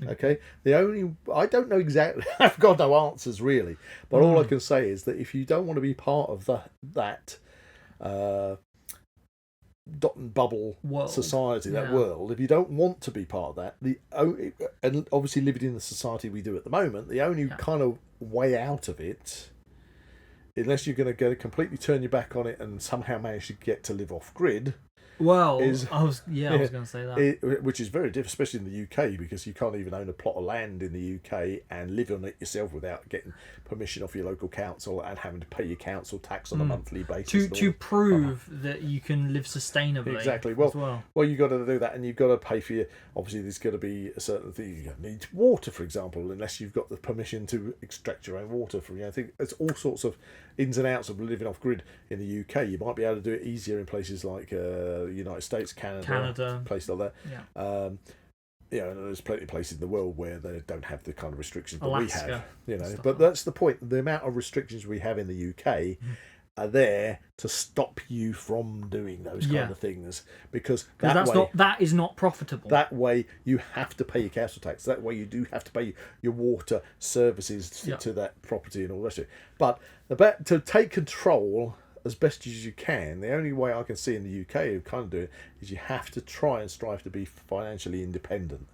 Okay, I don't know exactly. I've got no answers really, but all I can say is that if you don't want to be part of that dot and bubble world. Society, that world, if you don't want to be part of that, and obviously living in the society we do at the moment, the only kind of way out of it, unless you're going to completely turn your back on it and somehow manage to get to live off grid. Well, I was going to say that. Which is very different, especially in the UK, because you can't even own a plot of land in the UK and live on it yourself without getting permission off your local council and having to pay your council tax on a monthly basis. To prove that you can live sustainably. Exactly. Well, you've got to do that, and you've got to pay for your... Obviously, there's got to be a certain thing. You need water, for example, unless you've got the permission to extract your own water from... I think there's all sorts of ins and outs of living off grid in the UK. You might be able to do it easier in places like... United States, Canada, places like that. There's plenty of places in the world where they don't have the kind of restrictions that Alaska, we have. But that's the point. The amount of restrictions we have in the UK are there to stop you from doing those kind of things, because that is not profitable. That way you have to pay your council tax. That way you do have to pay your water services to that property and all the rest of it. But to take control as best as you can, the only way I can see in the UK of kind of doing it is you have to try and strive to be financially independent.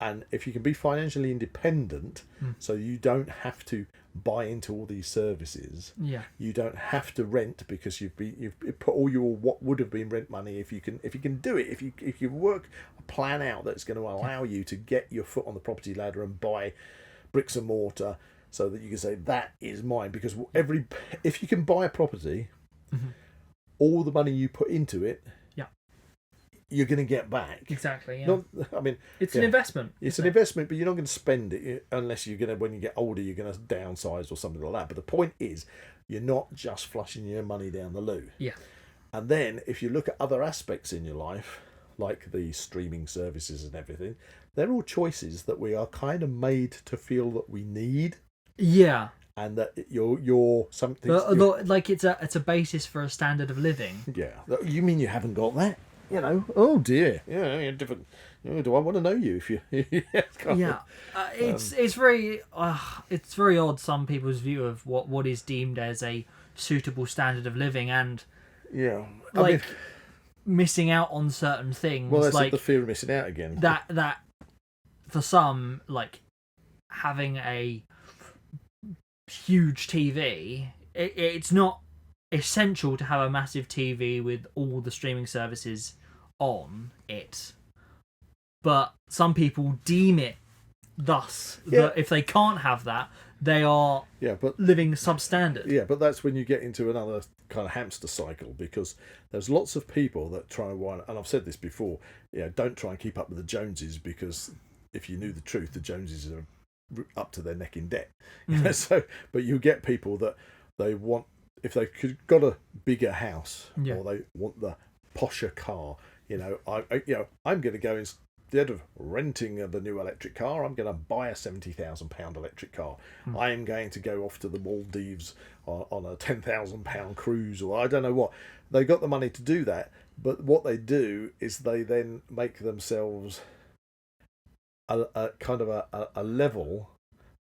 And if you can be financially independent, so you don't have to buy into all these services, you don't have to rent because you've put all your what would have been rent money. If you can do it, if you work a plan out that's going to allow you to get your foot on the property ladder and buy bricks and mortar, so that you can say that is mine, because if you can buy a property, all the money you put into it, you're going to get back. Exactly. Yeah. It's an investment. It's an investment, but you're not going to spend it unless you're going to. When you get older, you're going to downsize or something like that. But the point is, you're not just flushing your money down the loo. Yeah. And then if you look at other aspects in your life, like the streaming services and everything, they're all choices that we are kind of made to feel that we need. Yeah. And that you're something... like it's a basis for a standard of living. Yeah. You mean you haven't got that? Oh dear. Yeah, you're different. Do I want to know you if you... It's very odd, some people's view of what is deemed as a suitable standard of living, and... Yeah. missing out on certain things. Well, that's like the fear of missing out again. That for some, like having a huge TV, it's not essential to have a massive TV with all the streaming services on it. But some people deem it thus that if they can't have that, they are living substandard. Yeah, but that's when you get into another kind of hamster cycle, because there's lots of people that try and I've said this before, don't try and keep up with the Joneses, because if you knew the truth, the Joneses are up to their neck in debt. So, but you get people that they want, if they got a bigger house or they want the posher car, I'm going to go instead of renting the new electric car, I'm going to buy a £70,000 electric car. I am going to go off to the Maldives on a £10,000 cruise, or I don't know what. They got the money to do that, but what they do is they then make themselves a kind of a level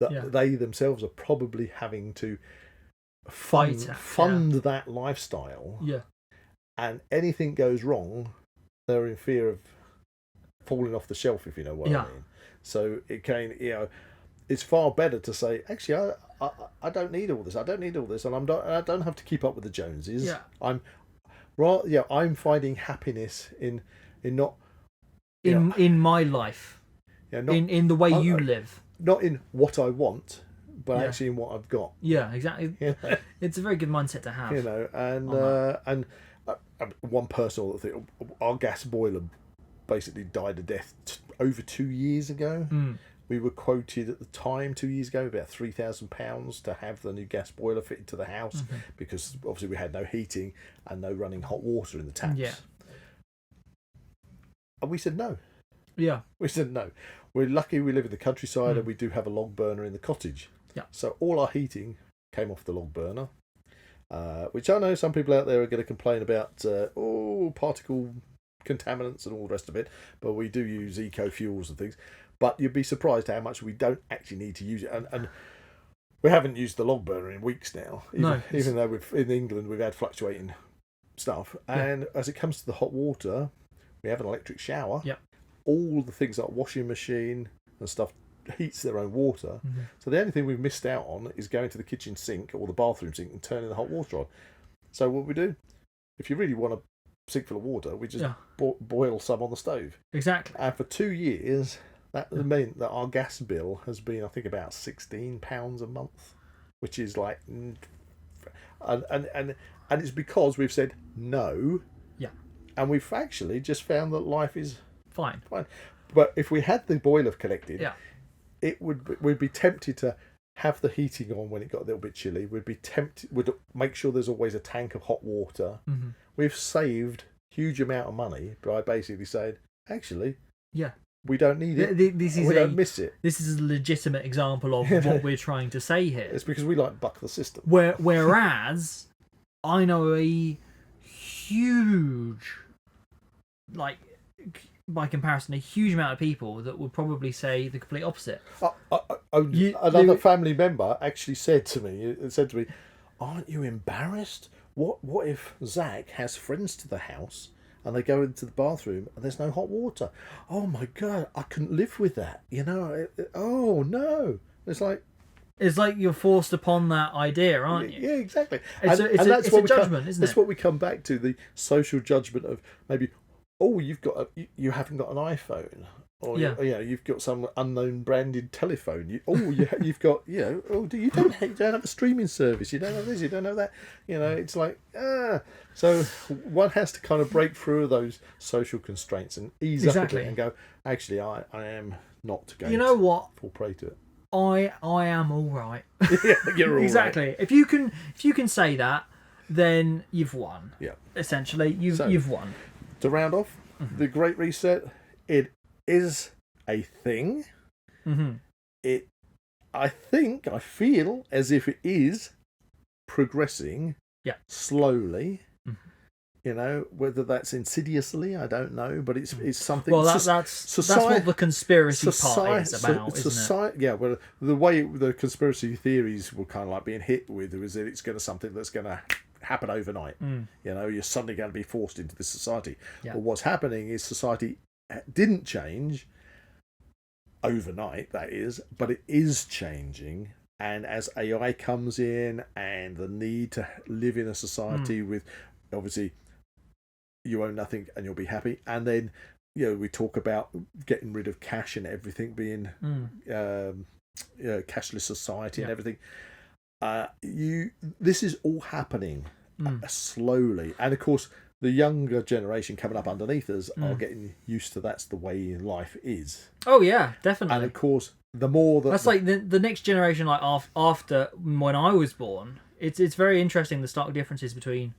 that they themselves are probably having to fund that lifestyle. Yeah. And anything goes wrong, they're in fear of falling off the shelf, if you know what I mean. So it can, it's far better to say, actually, I don't need all this. I don't need all this, and I don't have to keep up with the Joneses. Yeah. I'm finding happiness in not in my life. Yeah, not, in the way you live. Not in what I want, but actually in what I've got. Yeah, exactly. It's a very good mindset to have. And one personal thing, our gas boiler basically died a death over 2 years ago. We were quoted at the time 2 years ago about £3,000 to have the new gas boiler fitted to the house, because obviously we had no heating and no running hot water in the taps. Yeah. And we said no. Yeah. We said no. We're lucky we live in the countryside and we do have a log burner in the cottage. Yeah. So all our heating came off the log burner, which I know some people out there are going to complain about, particle contaminants and all the rest of it, but we do use eco fuels and things. But you'd be surprised how much we don't actually need to use it. And we haven't used the log burner in weeks now, even though in England we've had fluctuating stuff. And as it comes to the hot water, we have an electric shower. Yeah. All the things like washing machine and stuff heats their own water. So the only thing we've missed out on is going to the kitchen sink or the bathroom sink and turning the hot water on. So what we do, if you really want a sink full of water, we just boil some on the stove. Exactly. And for 2 years, that meant that our gas bill has been, I think, about £16 a month, which is like, and it's because we've said no. Yeah. And we've actually just found that life is fine. But if we had the boiler connected, we'd be tempted to have the heating on when it got a little bit chilly. We'd make sure there's always a tank of hot water. We've saved huge amount of money by basically saying, actually, we don't need it. We don't miss it. This is a legitimate example of what we're trying to say here. It's because we buck the system. Whereas I know a huge, by comparison, a huge amount of people that would probably say the complete opposite. Another family member actually said to me, "Aren't you embarrassed? What if Zak has friends to the house and they go into the bathroom and there's no hot water? Oh my God, I couldn't live with that. Oh no." It's like you're forced upon that idea, aren't you? Yeah, exactly. It's a judgment, isn't it? That's what we come back to, the social judgment of maybe, you haven't got an iPhone, or you've got some unknown branded telephone. You've got you don't have a streaming service. You don't have this. You don't have that. It's like So one has to kind of break through those social constraints and ease up a bit and go, actually, I am not going. You know what? Fall prey to it. I am all right. Yeah, you're all exactly. Right. If you can say that, then you've won. Yeah. Essentially, you've won. To round off, the Great Reset, it is a thing. I feel as if it is progressing slowly. Whether that's insidiously, I don't know, but it's something. Well, that's what the conspiracy part is about, isn't it? Yeah, well, the way the conspiracy theories were kind of like being hit with was that it's going to something that's going to happen overnight. You know, you're suddenly going to be forced into this society. Yeah. But what's happening is society didn't change overnight, that is, but it is changing. And as AI comes in and the need to live in a society with, obviously, you own nothing and you'll be happy. And then, you know, we talk about getting rid of cash and everything being cashless society and everything. This is all happening slowly. And of course, the younger generation coming up underneath us are getting used to that's the way life is. Oh, yeah, definitely. And of course, the more that... That's like the next generation, like after when I was born, it's very interesting, the stark differences between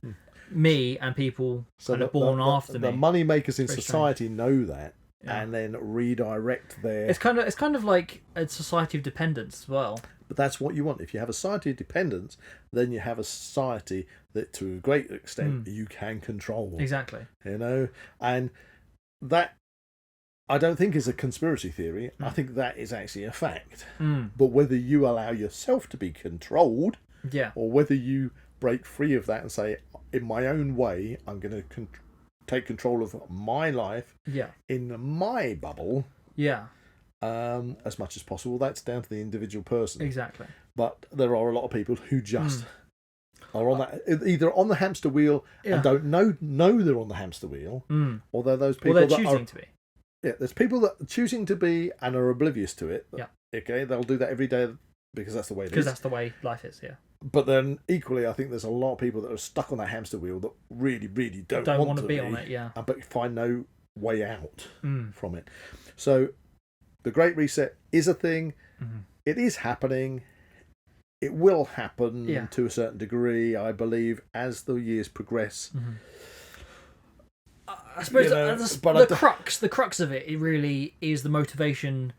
me and people born after me. The money makers in society know that and then redirect their... It's kind of like a society of dependence as well. But that's what you want. If you have a society of dependence, then you have a society that, to a great extent, you can control. Exactly. You know, and that I don't think is a conspiracy theory. I think that is actually a fact. But whether you allow yourself to be controlled, or whether you break free of that and say, in my own way, I'm going to take control of my life in my bubble. Yeah. As much as possible, that's down to the individual person. Exactly. But there are a lot of people who just are on that, either on the hamster wheel and don't know they're on the hamster wheel, or they're those people they're that choosing are to be. Yeah, there's people that are choosing to be and are oblivious to it. Yeah. Okay, they'll do that every day because that's the way it is. Because that's the way life is. Yeah. But then equally, I think there's a lot of people that are stuck on that hamster wheel that really, really don't want to be on it. Yeah. But find no way out from it. So. The Great Reset is a thing. It is happening. It will happen to a certain degree, I believe, as the years progress. I suppose the crux of it really is the motivation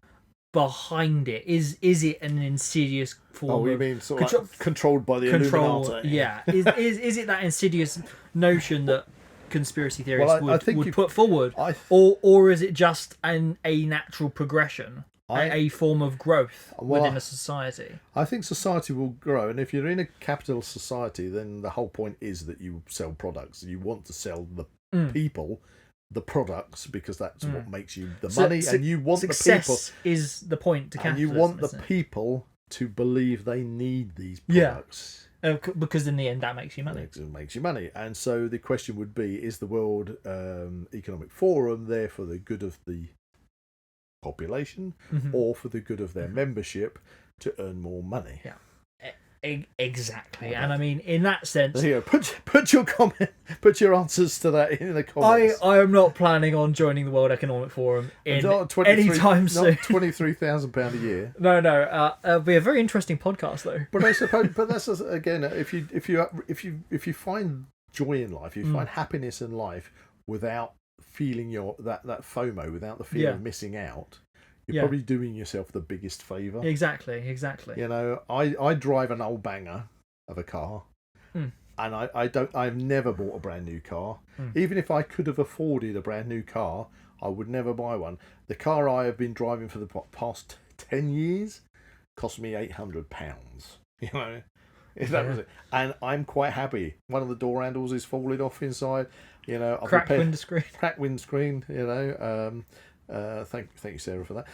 behind it. Is it an insidious form? Oh, you mean sort of like controlled by the Illuminati? Yeah. Is it that insidious notion that conspiracy theorists would put forward, or is it just a natural progression, a form of growth within a society? I think society will grow, and if you're in a capitalist society, then the whole point is that you sell products. You want to sell the people the products because that's what makes you the money, and you want the people. Success is the point to capitalism. And you want the people to believe they need these products. Because in the end, that makes you money. It makes you money. And so the question would be, is the World Economic Forum there for the good of the population or for the good of their membership to earn more money? Yeah. Exactly. Okay. And I mean, in that sense... There you go. Put your answers to that in the comments. I am not planning on joining the World Economic Forum anytime soon. Not £23,000 a year. No. It'll be a very interesting podcast, though. But I suppose, that's again, if you find joy in life, you find happiness in life without feeling that FOMO, without the fear of missing out. You're probably doing yourself the biggest favour. Exactly. You know, I drive an old banger of a car, and I've never bought a brand new car. Even if I could have afforded a brand new car, I would never buy one. The car I have been driving for the past 10 years cost me £800. You know, that was it. And I'm quite happy. One of the door handles is falling off inside. You know, cracked windscreen. You know. Thank you, Sarah, for that.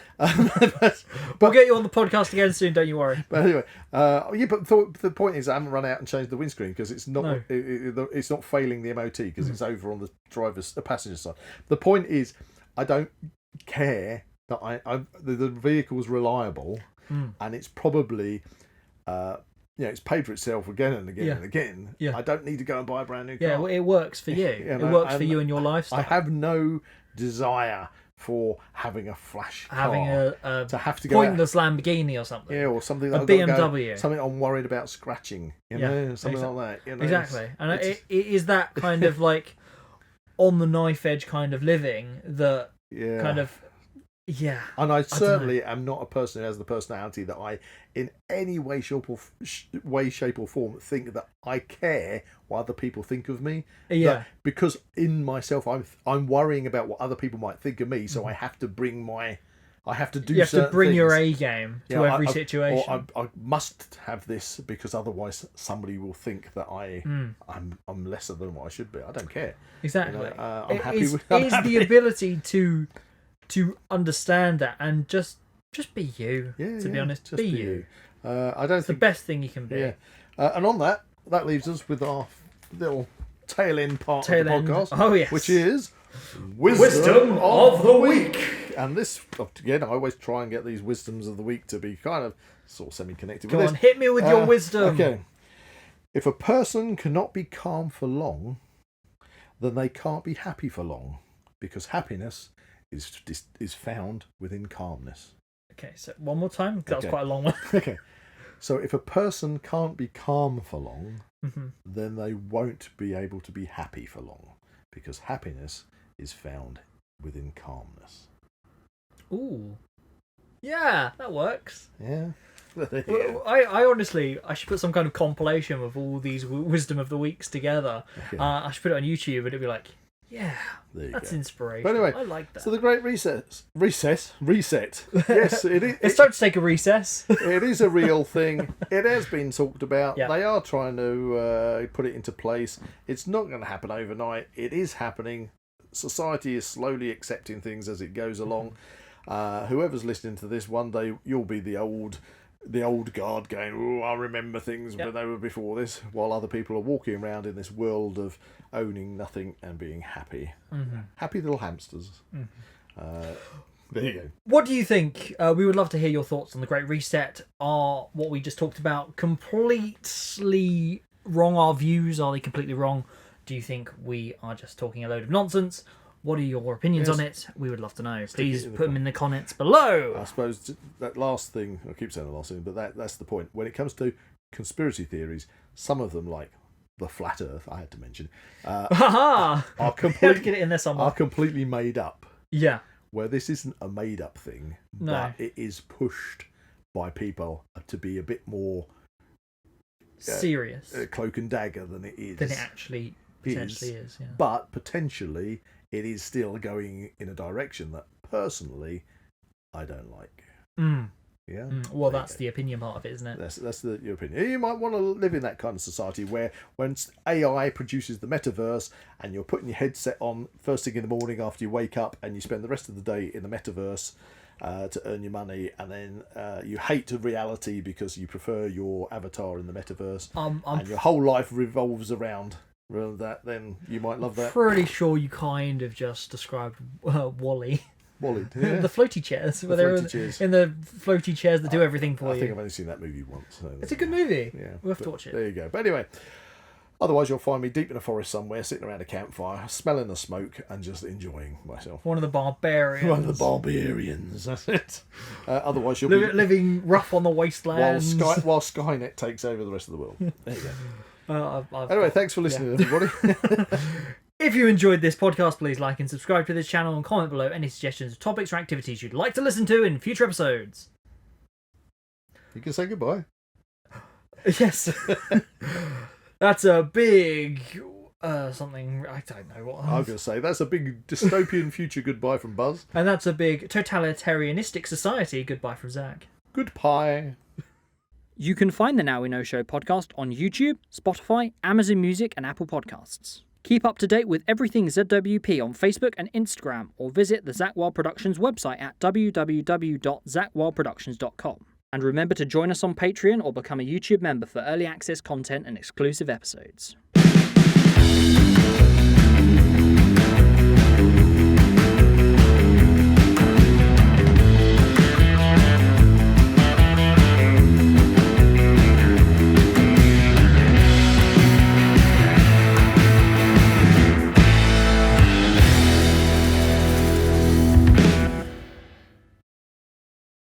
We'll get you on the podcast again soon. Don't you worry. But anyway, but the point is, I haven't run out and changed the windscreen because it's not it's not failing the MOT because it's over on the passenger side. The point is, I don't care that the vehicle's reliable and it's probably it's paid for itself again and again and again. Yeah. I don't need to go and buy a brand new car. Yeah, well, it works for you. It works for you and your lifestyle. I have no desire for having a flash car, having to have to go pointless Lamborghini or something. Yeah, or something a BMW. Something I'm worried about scratching. Something like that. You know, exactly, and it is that kind of like on the knife edge kind of living that kind of. Yeah. And I certainly am not a person who has the personality that I, in any way, shape or form, think that I care what other people think of me. Yeah. Because in myself, I'm worrying about what other people might think of me, so I have to I have to do. You have to bring things. your A game to every situation. Or I must have this because otherwise somebody will think that I'm lesser than what I should be. I don't care. Exactly. You know, I'm happy is with the ability to understand that and just be you. To be honest, just be you. I don't It's the think best thing you can be. Yeah. And on that leaves us with our little tail end part of the podcast. Oh yes. Which is Wisdom of the Week. And this, again, I always try and get these wisdoms of the week to be kind of sort of semi-connected. Go on, hit me with your wisdom. Okay. If a person cannot be calm for long, then they can't be happy for long, because happiness is found within calmness. Okay, so one more time. That was quite a long one. Okay. So if a person can't be calm for long, then they won't be able to be happy for long, because happiness is found within calmness. Ooh. Yeah, that works. Yeah. Well, I honestly, I should put some kind of compilation of all these wisdom of the weeks together. Okay. I should put it on YouTube and it'd be like, yeah, that's inspiration. But anyway, I like that. So the Great Reset. Yes, it is. It's time to take a recess. It is a real thing. It has been talked about. Yeah. They are trying to put it into place. It's not going to happen overnight. It is happening. Society is slowly accepting things as it goes along. Whoever's listening to this, one day you'll be the old guard going, oh, I remember things when they were before this, while other people are walking around in this world of owning nothing and being happy. Happy little hamsters. There you go. What do you think? We would love to hear your thoughts on the Great Reset. Are what we just talked about completely wrong? Our views, are they completely wrong? Do you think we are just talking a load of nonsense? What are your opinions on it? We would love to know. Please put them in the comments below. I suppose that last thing, I keep saying the last thing, but that's the point. When it comes to conspiracy theories, some of them, like the flat Earth, I had to mention, are Get it in there somewhere. Are completely made up. Yeah. Where this isn't a made up thing, but it is pushed by people to be a bit more serious, cloak and dagger than it is. Than it actually potentially is. Yeah. But potentially, it is still going in a direction that personally I don't like. Yeah. Well, that's the opinion part of it, isn't it? That's your opinion. You might want to live in that kind of society where when AI produces the metaverse and you're putting your headset on first thing in the morning after you wake up and you spend the rest of the day in the metaverse to earn your money, and then you hate reality because you prefer your avatar in the metaverse, and your whole life revolves around that, then you might love that. Pretty sure you kind of just described Wally. Wally, yeah. The floaty chairs. In the floaty chairs that do everything for you. I think I've only seen that movie once. So it's a good movie. Yeah, we'll have to watch it. There you go. But anyway, otherwise you'll find me deep in a forest somewhere, sitting around a campfire, smelling the smoke and just enjoying myself. One of the barbarians. One of the barbarians. That's it. Otherwise you'll be living rough on the wastelands while Skynet takes over the rest of the world. There you go. Anyway, thanks for listening, everybody. If you enjoyed this podcast, please like and subscribe to this channel and comment below any suggestions of topics or activities you'd like to listen to in future episodes. You can say goodbye. Yes. That's a big something. I don't know what. I'm going to say that's a big dystopian future goodbye from Buzz. And that's a big totalitarianistic society goodbye from Zak. Goodbye. You can find the Now We Know Show podcast on YouTube, Spotify, Amazon Music, and Apple Podcasts. Keep up to date with everything ZWP on Facebook and Instagram, or visit the Zak Wylde Productions website at www.zakwyldeproductions.com. And remember to join us on Patreon or become a YouTube member for early access content and exclusive episodes.